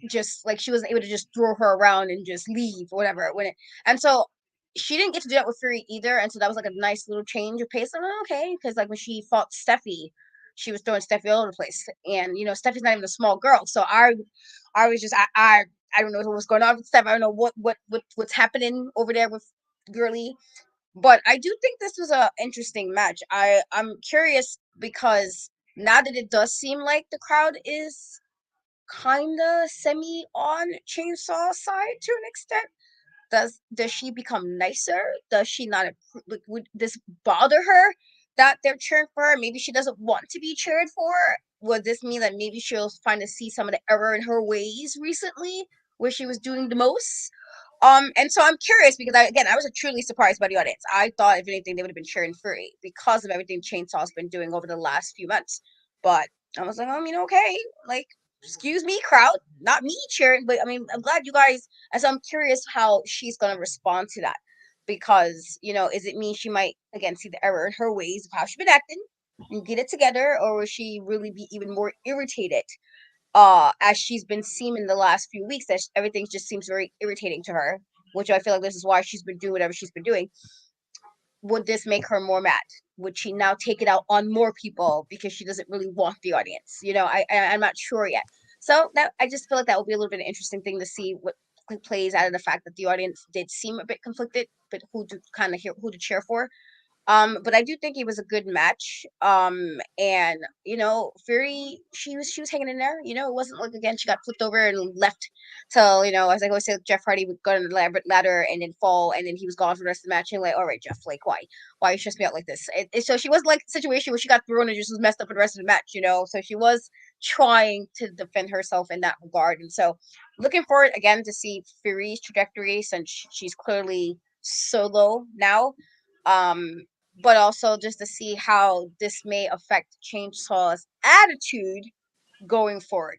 Speaker 3: just like she wasn't able to just throw her around and just leave or whatever and so she didn't get to do that with Fury either, and so that was like a nice little change of pace. I'm like, okay, because like when she fought Steffi, she was throwing Steffi all over the place, and Steffi's not even a small girl, so I was just I don't know what's going on with Steph. I don't know what's happening over there with Girly, but I do think this was a interesting match. I'm curious because now that it does seem like the crowd is kinda semi on Chainsaw side to an extent. Does she become nicer? Does she not like, would this bother her that they're cheering for her? Maybe she doesn't want to be cheered for. Would this mean that maybe she'll find to see some of the error in her ways recently, where she was doing the most? And so I'm curious because I was truly surprised by the audience. I thought if anything they would have been cheering Fury because of everything Chainsaw's been doing over the last few months. But I was like, okay, like excuse me, crowd, not me cheering, but I mean, I'm glad you guys. And so I'm curious how she's gonna respond to that because is it mean she might again see the error in her ways of how she's been acting and get it together, or will she really be even more irritated? As she's been seeming the last few weeks that everything just seems very irritating to her, which I feel like this is why she's been doing whatever she's been doing. Would this make her more mad? Would she now take it out on more people because she doesn't really want the audience? I'm not sure yet. So that I just feel like that will be a little bit of an interesting thing to see what plays out of the fact that the audience did seem a bit conflicted, but who to cheer for. But I do think it was a good match. And Fury, she was hanging in there. It wasn't like again she got flipped over and left till as I always say, Jeff Hardy would go on the ladder and then fall, and then he was gone for the rest of the match. And like, all right, Jeff, like why you stress me out like this? So she was like a situation where she got thrown and just was messed up for the rest of the match. So she was trying to defend herself in that regard, and so looking forward again to see Fury's trajectory since she's clearly solo now. Um, but also just to see how this may affect Chainsaw's attitude going forward.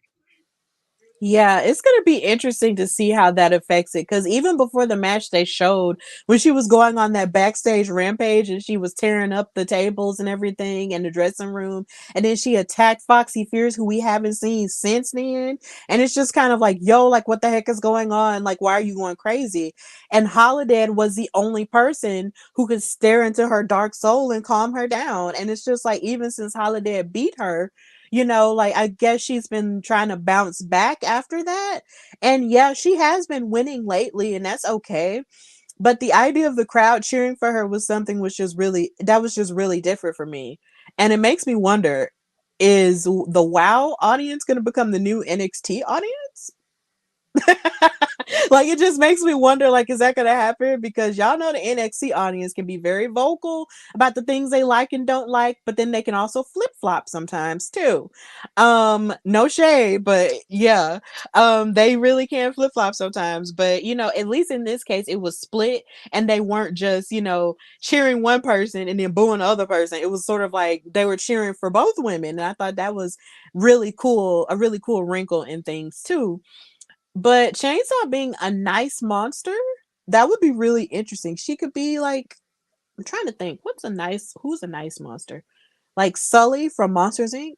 Speaker 1: Yeah, it's going to be interesting to see how that affects it. Because even before the match, they showed when she was going on that backstage rampage and she was tearing up the tables and everything in the dressing room. And then she attacked Foxy Fierce, who we haven't seen since then. And it's just kind of like, yo, like, what the heck is going on? Like, why are you going crazy? And Holiday was the only person who could stare into her dark soul and calm her down. And it's just like, even since Holiday beat her, like I guess she's been trying to bounce back after that. And yeah, she has been winning lately, and that's okay. But the idea of the crowd cheering for her was something that was just really different for me. And it makes me wonder, is the WoW audience going to become the new NXT audience? Like it just makes me wonder, like, is that gonna happen? Because y'all know the NXT audience can be very vocal about the things they like and don't like, but then they can also flip-flop sometimes too. No shade, but yeah. They really can flip-flop sometimes. But at least in this case it was split and they weren't just, cheering one person and then booing the other person. It was sort of like they were cheering for both women. And I thought that was really cool, a really cool wrinkle in things too. But Chainsaw being a nice monster, that would be really interesting. She could be like, I'm trying to think, who's a nice monster? Like Sully from Monsters Inc.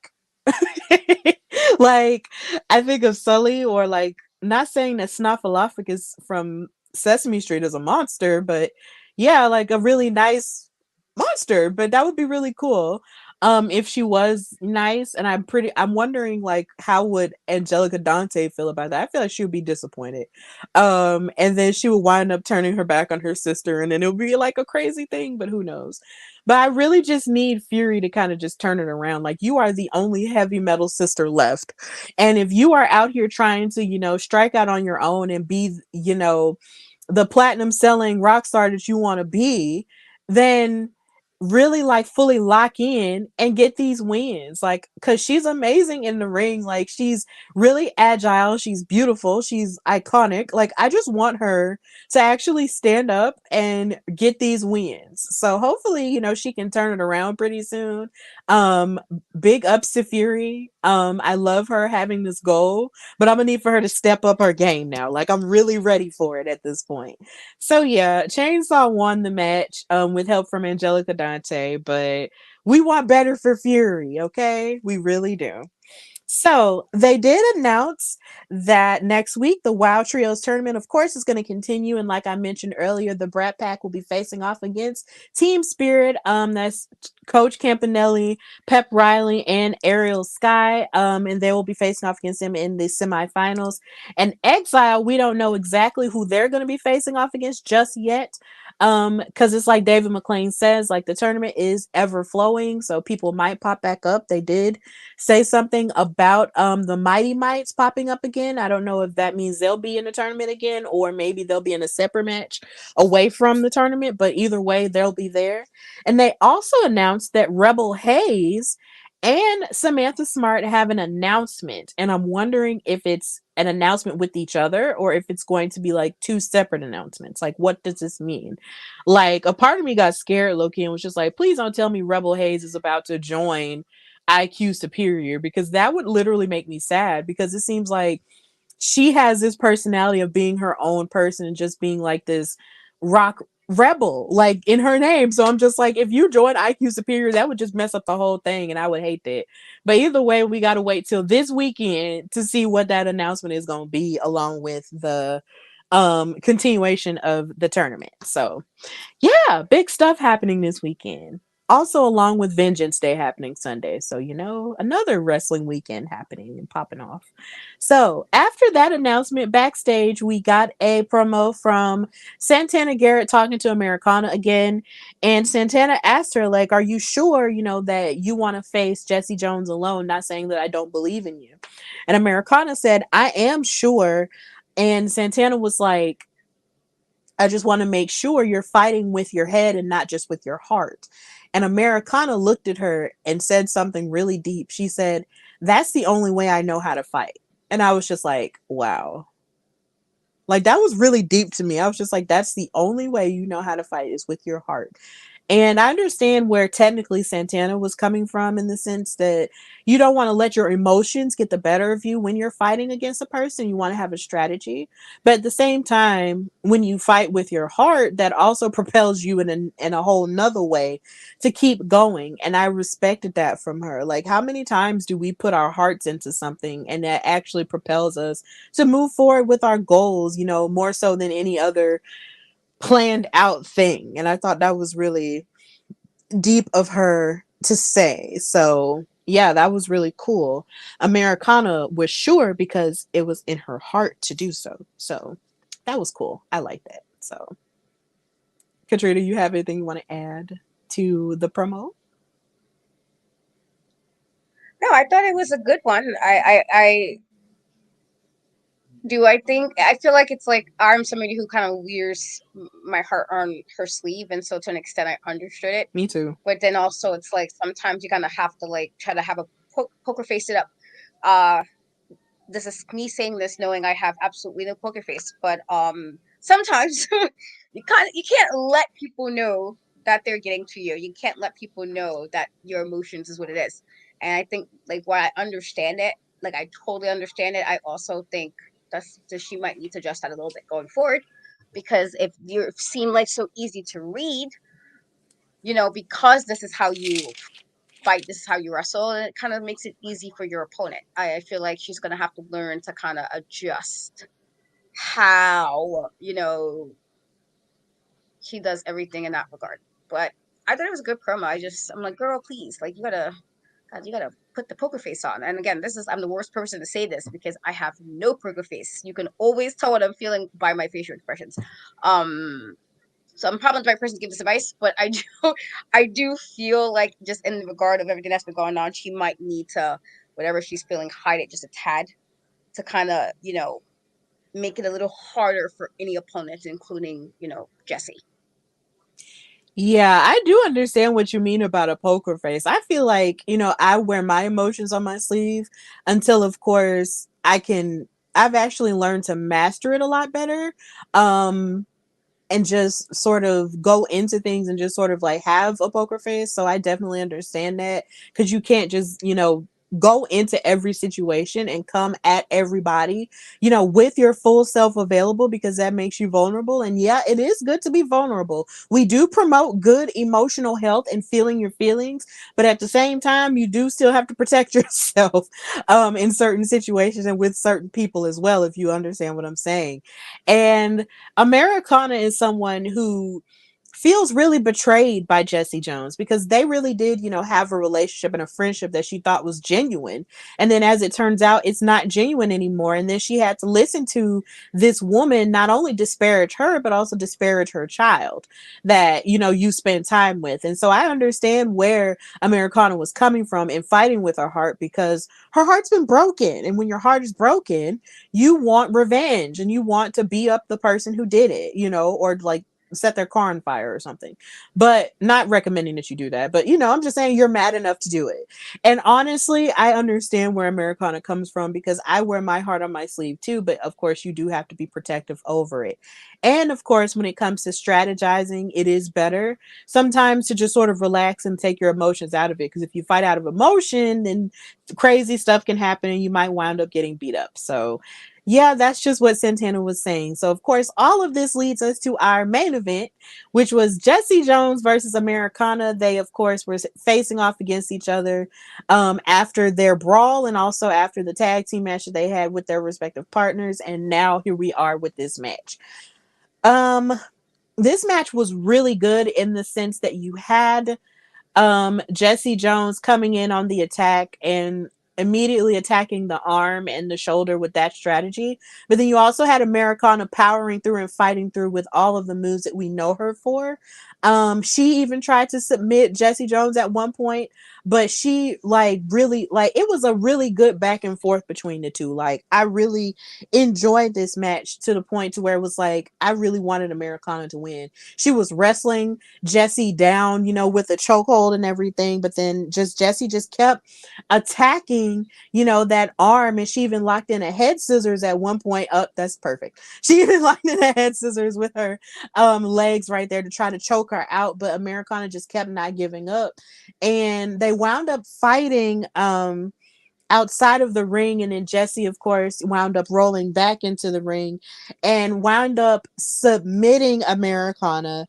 Speaker 1: Like, I think of Sully, or like, not saying that Snuffleupagus from Sesame Street is a monster, but yeah, like a really nice monster. But that would be really cool. If she was nice, and I'm wondering like how would Angelica Dante feel about that. I feel like she would be disappointed. And then she would wind up turning her back on her sister, and then it would be like a crazy thing, but who knows. But I really just need Fury to kind of just turn it around. Like, you are the only heavy metal sister left. And if you are out here trying to, strike out on your own and be, the platinum selling rock star that you want to be, then really like fully lock in and get these wins. Like, cause she's amazing in the ring. Like, she's really agile. She's beautiful. She's iconic. Like, I just want her to actually stand up and get these wins. So hopefully, she can turn it around pretty soon. Um, big ups to Fury. I love her having this goal, but I'm gonna need for her to step up her game now. Like I'm really ready for it at this point. So yeah, Chainsaw won the match with help from Angelica Dante, but we want better for Fury, okay? We really do. So they did announce that next week the WoW Trios tournament, of course, is going to continue. And like I mentioned earlier, the Brat Pack will be facing off against Team Spirit. That's Coach Campanelli, Pep Riley, and Ariel Sky. And they will be facing off against them in the semifinals. And Exile, we don't know exactly who they're going to be facing off against just yet. Because it's like David McLean says, like the tournament is ever flowing, so people might pop back up. They did say something about the Mighty Mites popping up again. I don't know if that means they'll be in the tournament again or maybe they'll be in a separate match away from the tournament, but either way, they'll be there. And they also announced that Rebel Hayes and Samantha Smart have an announcement. And I'm wondering if it's an announcement with each other or if it's going to be like two separate announcements. Like, what does this mean? Like, a part of me got scared, Loki, and was just like, please don't tell me Rebel Hayes is about to join IQ Superior, because that would literally make me sad, because it seems like she has this personality of being her own person and just being like this rock rebel like in her name. So I'm just like, if you join IQ Superior, that would just mess up the whole thing and I would hate that. But either way, we got to wait till this weekend to see what that announcement is going to be, along with the continuation of the tournament. So yeah, big stuff happening this weekend. Also, along with Vengeance Day happening Sunday. So, another wrestling weekend happening and popping off. So, after that announcement, backstage, we got a promo from Santana Garrett talking to Americana again. And Santana asked her, like, are you sure, that you want to face Jessie Jones alone? Not saying that I don't believe in you. And Americana said, I am sure. And Santana was like, I just want to make sure you're fighting with your head and not just with your heart. And Americana looked at her and said something really deep. She said, that's the only way I know how to fight. And I was just like, wow. Like, that was really deep to me. I was just like, that's the only way you know how to fight is with your heart. And I understand where technically Santana was coming from, in the sense that you don't want to let your emotions get the better of you when you're fighting against a person. You want to have a strategy. But at the same time, when you fight with your heart, that also propels you in a whole nother way to keep going. And I respected that from her. Like, how many times do we put our hearts into something and that actually propels us to move forward with our goals, more so than any other planned out thing? And I thought that was really deep of her to say. So yeah, that was really cool. Americana was sure because it was in her heart to do so. So that was cool. I like that. So Katrina, you have anything you want to add to the promo?
Speaker 3: No, I thought it was a good one. I think I feel like it's like I'm somebody who kind of wears my heart on her sleeve, and so to an extent I understood it.
Speaker 1: Me too.
Speaker 3: But then also it's like sometimes you kind of have to like try to have a poker face it up. Uh, this is me saying this knowing I have absolutely no poker face, but sometimes you can't let people know that they're getting to you. You can't let people know that your emotions is what it is. And I think like while I understand it, like I totally understand it, I also think that she might need to adjust that a little bit going forward. Because if you seem like so easy to read, because this is how you fight, this is how you wrestle, and it kind of makes it easy for your opponent. I feel like she's gonna have to learn to kind of adjust how she does everything in that regard. But I thought it was a good promo. I'm like, girl, please, like you gotta put the poker face on. And again, I'm the worst person to say this because I have no poker face. You can always tell what I'm feeling by my facial expressions. Um, so I'm probably the right person to give this advice, but I do feel like just in regard of everything that's been going on, she might need to, whatever she's feeling, hide it just a tad to kind of, make it a little harder for any opponent, including, Jessie.
Speaker 1: Yeah, I do understand what you mean about a poker face. I feel like, I wear my emotions on my sleeve until, of course, I've actually learned to master it a lot better. Um, and just sort of go into things and just sort of like have a poker face. So I definitely understand that, because you can't just, go into every situation and come at everybody, with your full self available, because that makes you vulnerable. And yeah, it is good to be vulnerable. We do promote good emotional health and feeling your feelings, but at the same time, you do still have to protect yourself in certain situations and with certain people as well, if you understand what I'm saying. And Americana is someone who feels really betrayed by Jessie Jones, because they really did, have a relationship and a friendship that she thought was genuine. And then as it turns out, it's not genuine anymore. And then she had to listen to this woman not only disparage her, but also disparage her child that, you spend time with. And so I understand where Americana was coming from in fighting with her heart, because her heart's been broken. And when your heart is broken, you want revenge and you want to beat up the person who did it, or like set their car on fire or something. But not recommending that you do that. But I'm just saying you're mad enough to do it. And honestly, I understand where Americana comes from, because I wear my heart on my sleeve too. But of course, you do have to be protective over it. And of course, when it comes to strategizing, it is better sometimes to just sort of relax and take your emotions out of it. Because if you fight out of emotion, then crazy stuff can happen and you might wind up getting beat up. So yeah, that's just what Santana was saying. So, of course, all of this leads us to our main event, which was Jessie Jones versus Americana. They, of course, were facing off against each other after their brawl and also after the tag team match that they had with their respective partners. And now here we are with this match. Um, this match was really good in the sense that you had Jessie Jones coming in on the attack and immediately attacking the arm and the shoulder with that strategy. But then you also had Americana powering through and fighting through with all of the moves that we know her for. She even tried to submit Jessie Jones at one point, but she like really like it was a really good back and forth between the two. Like I really enjoyed this match to the point to where it was like I really wanted Americana to win. She was wrestling Jessie down, with a chokehold and everything. But then Jessie just kept attacking, that arm. And she even locked in a head scissors at one point. Oh, that's perfect. She even locked in a head scissors with her legs right there to try to choke her out. But Americana just kept not giving up. And they wound up fighting outside of the ring. And then Jessie, of course, wound up rolling back into the ring and wound up submitting Americana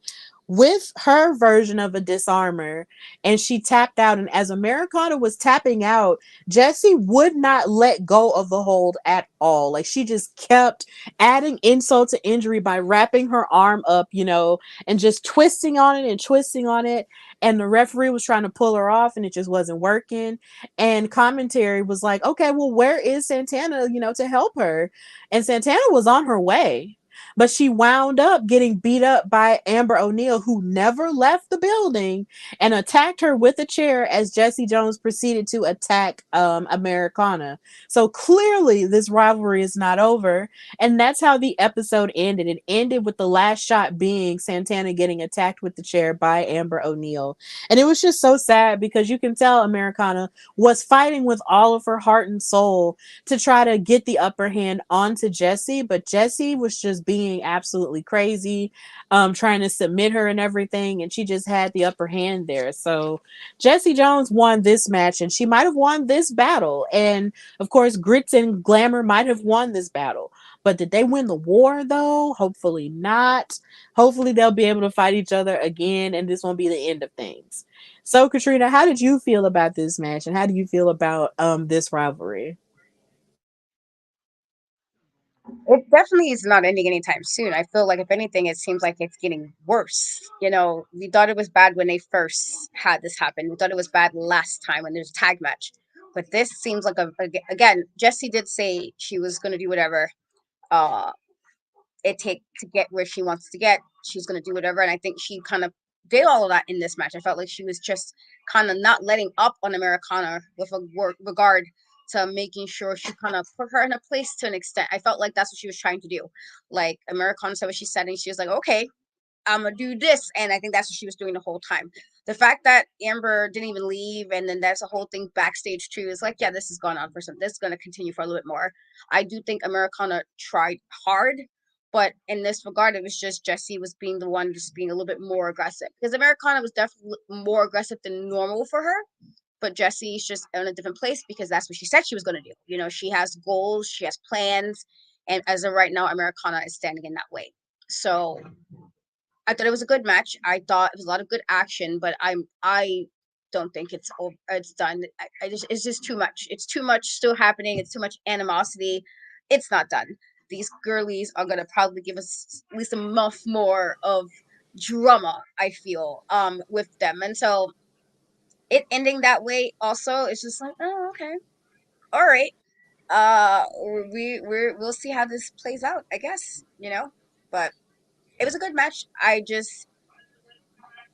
Speaker 1: with her version of a disarmer, and she tapped out. And as Americana was tapping out, Jessie would not let go of the hold at all. Like she just kept adding insult to injury by wrapping her arm up, and just twisting on it and twisting on it. And the referee was trying to pull her off and it just wasn't working. And commentary was like, okay, well, where is Santana, to help her? And Santana was on her way. But she wound up getting beat up by Amber O'Neal, who never left the building, and attacked her with a chair as Jessie Jones proceeded to attack Americana. So clearly, this rivalry is not over. And that's how the episode ended. It ended with the last shot being Santana getting attacked with the chair by Amber O'Neal. And it was just so sad because you can tell Americana was fighting with all of her heart and soul to try to get the upper hand onto Jessie, but Jessie was just being absolutely crazy, trying to submit her and everything, and she just had the upper hand there. So Jessie Jones won this match, and she might have won this battle. And of course, Grits and Glamour might have won this battle. But did they win the war though? Hopefully not. Hopefully they'll be able to fight each other again, and this won't be the end of things. So Katrina, how did you feel about this match, and how do you feel about this rivalry?
Speaker 3: It definitely is not ending anytime soon. I feel like if anything, it seems like it's getting worse. We thought it was bad when they first had this happen. We thought it was bad last time when there's a tag match, but this seems like again. Jessie did say she was going to do whatever uh it take to get where she wants to get. She's going to do whatever, and I think she kind of did all of that in this match. I felt like she was just kind of not letting up on Americana with a regard to making sure she kind of put her in a place to an extent. I felt like that's what she was trying to do. Like Americana said what she said, and she was like, "Okay, I'm gonna do this," and I think that's what she was doing the whole time. The fact that Amber didn't even leave, and then there's a whole thing backstage too, is like, yeah, this has gone on for some. This is gonna continue for a little bit more. I do think Americana tried hard, But in this regard, it was just Jessie was being the one just being a little bit more aggressive, because Americana was definitely more aggressive than normal for her. But Jessie's just in a different place because that's what she said she was going to do. You know, she has goals, she has plans, and as of right now, Americana is standing in that way. So I thought it was a good match. I thought it was a lot of good action, but I don't think it's over, it's done. I just it's just too much. It's too much still happening. It's too much animosity. It's not done. These girlies are gonna probably give us at least a month more of drama. I feel with them, and so it ending that way also is just like, oh, okay, all right. Uh, we'll see how this plays out. I guess, but it was a good match.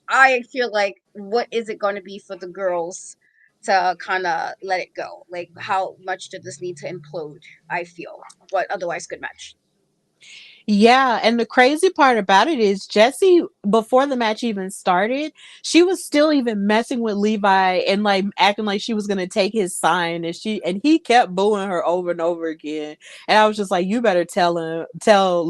Speaker 3: I feel like, what is it going to be for the girls to kind of let it go? Like, how much did this need to implode? I feel, but otherwise, good match.
Speaker 1: Yeah, and the crazy part about it is Jessie, before the match even started, she was still even messing with Levi and like acting like she was gonna take his sign, and he kept booing her over and over again. And I was just like, you better tell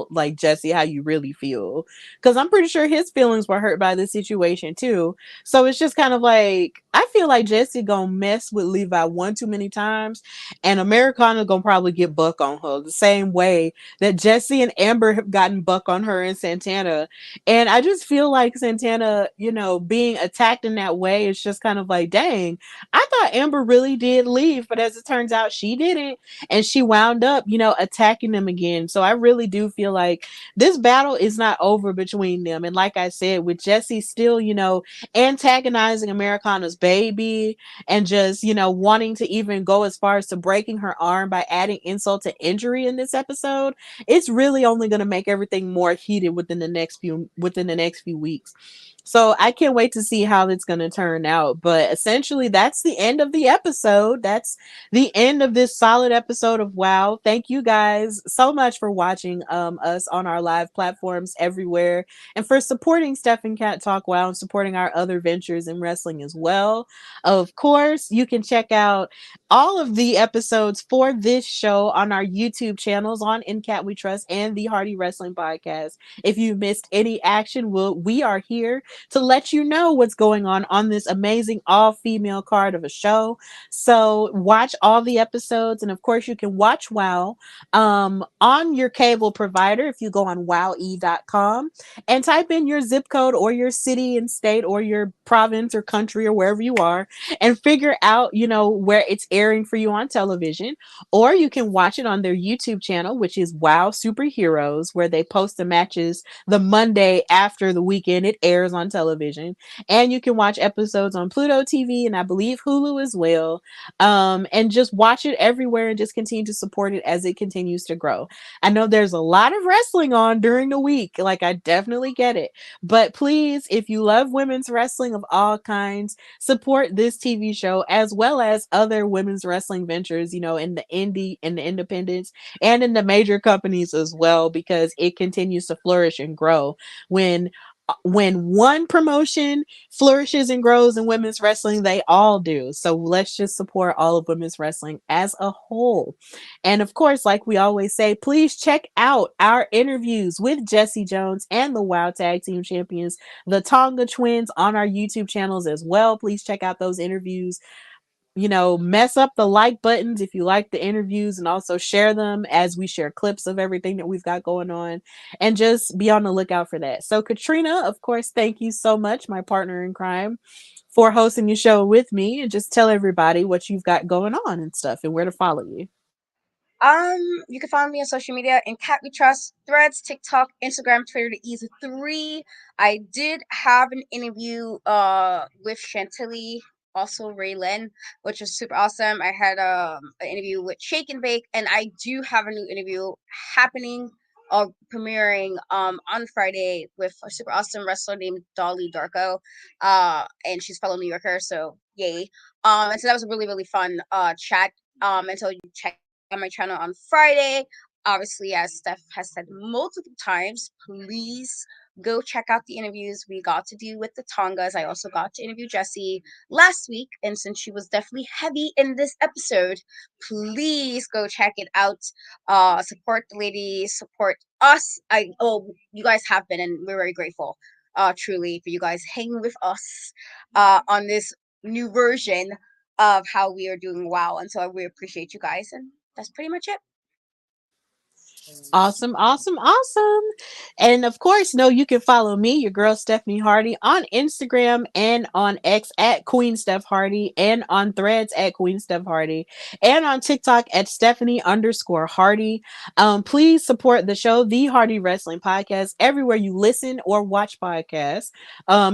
Speaker 1: like Jessie how you really feel, because I'm pretty sure his feelings were hurt by the situation too. So it's just kind of like I feel like Jessie gonna mess with Levi one too many times, and Americana gonna probably get buck on her the same way that Jessie and Amber have gotten buck on her and Santana. And I just feel like Santana, being attacked in that way is just kind of like, dang, I thought Amber really did leave, but as it turns out, she didn't. And she wound up, attacking them again. So I really do feel like this battle is not over between them. And like I said, with Jessie still, antagonizing Americana's baby and just, wanting to even go as far as to breaking her arm by adding insult to injury in this episode, it's really only going to make everything more heated within the next few weeks. So I can't wait to see how it's going to turn out. But essentially, that's the end of the episode. That's the end of this solid episode of WoW. Thank you guys so much for watching us on our live platforms everywhere, and for supporting Steph and Cat Talk WoW and supporting our other ventures in wrestling as well. Of course, you can check out all of the episodes for this show on our YouTube channels on In Cat We Trust and the Hardy Wrestling Podcast. If you missed any action, we are here to let you know what's going on this amazing all-female card of a show. So watch all the episodes, and of course, you can watch WoW on your cable provider if you go on wowe.com and type in your zip code or your city and state or your province or country or wherever you are, and figure out, where it's airing for you on television. Or you can watch it on their YouTube channel, which is Wow Superheroes, where they post the matches the Monday after the weekend it airs on television. And you can watch episodes on Pluto TV and I believe Hulu as well. And just watch it everywhere and just continue to support it as it continues to grow. I know there's a lot of wrestling on during the week. Like, I definitely get it. But please, if you love women's wrestling of all kinds, support this TV show as well as other women's wrestling ventures, in the indie and the independents and in the major companies as well, because it continues to flourish and grow. When one promotion flourishes and grows in women's wrestling, they all do. So let's just support all of women's wrestling as a whole. And of course, like we always say, please check out our interviews with Jessie Jones and the WoW Tag Team Champions, the Tonga Twins, on our YouTube channels as well. Please check out those interviews. Mess up the like buttons if you like the interviews, and also share them as we share clips of everything that we've got going on, and just be on the lookout for that. So Katrina, of course, thank you so much, my partner in crime, for hosting your show with me, and just tell everybody what you've got going on and stuff and where to follow you.
Speaker 3: You can follow me on social media in Cat We Trust, Threads, TikTok, Instagram, Twitter, the Ease of Three. I did have an interview with Chantilly, also Raylan, which was super awesome. I had an interview with Shake and Bake, and I do have a new interview happening premiering on Friday with a super awesome wrestler named Dolly Darko. And she's fellow New Yorker, so yay. And so that was a really, really fun chat. And so you check on my channel on Friday. Obviously, as Steph has said multiple times, please Go check out the interviews we got to do with the Tongas. I also got to interview Jessie last week, and since she was definitely heavy in this episode, please go check it out. Support the ladies, support us. You guys have been, and we're very grateful. Truly, for you guys hanging with us on this new version of how we are doing WoW. And so we appreciate you guys, and that's pretty much it.
Speaker 1: Awesome, awesome, awesome. And of course, no, you can follow me, your girl Stephanie Hardy, on Instagram and on X at Queen Steph Hardy, and on Threads at Queen Steph Hardy, and on TikTok at Stephanie_Hardy. Please support the show, The Hardy Wrestling Podcast, everywhere you listen or watch podcasts.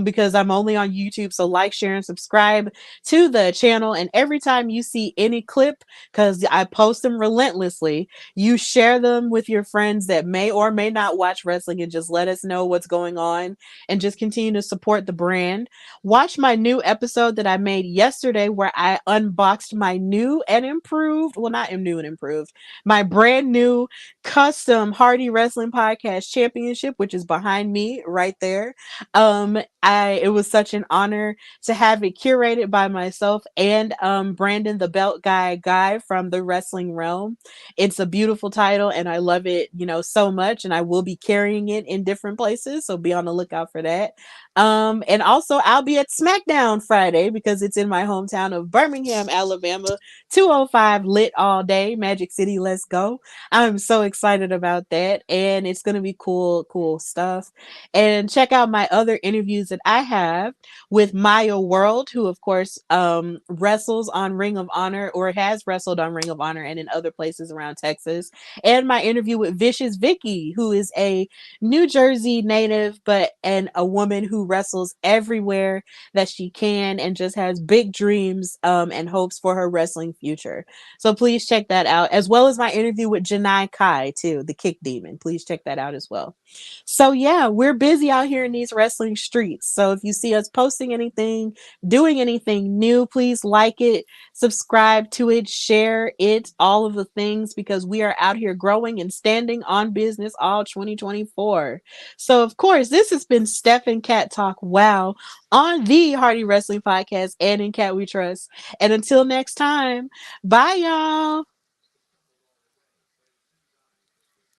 Speaker 1: Because I'm only on YouTube, so like, share, and subscribe to the channel. And every time you see any clip, because I post them relentlessly, you share them with your friends that may or may not watch wrestling, and just let us know what's going on, and just continue to support the brand. Watch my new episode that I made yesterday where I unboxed my new and improved, well, not new and improved, my brand new custom Hardy Wrestling Podcast Championship, which is behind me right there. It was such an honor to have it curated by myself and Brandon the Belt Guy from the Wrestling Realm. It's a beautiful title, and I love it, so much, and I will be carrying it in different places, so be on the lookout for that. And also I'll be at SmackDown Friday because it's in my hometown of Birmingham, Alabama. 205 lit all day, Magic City, let's go. I'm so excited about that, and it's going to be cool stuff. And check out my other interviews that I have with Maya World, who of course wrestles on Ring of Honor, or has wrestled on Ring of Honor and in other places around Texas, and my interview with Vicious Vicky, who is a New Jersey native and a woman who wrestles everywhere that she can, and just has big dreams and hopes for her wrestling future. So please check that out, as well as my interview with Janai Kai too, the Kick Demon. Please check that out as well. So yeah, we're busy out here in these wrestling streets. So if you see us posting anything, doing anything new, please like it, subscribe to it, share it, all of the things, because we are out here growing and standing on business all 2024. So of course, this has been Steph and Cat Talk Wow on the Hardy Wrestling Podcast and in Cat We Trust. And until next time, bye y'all.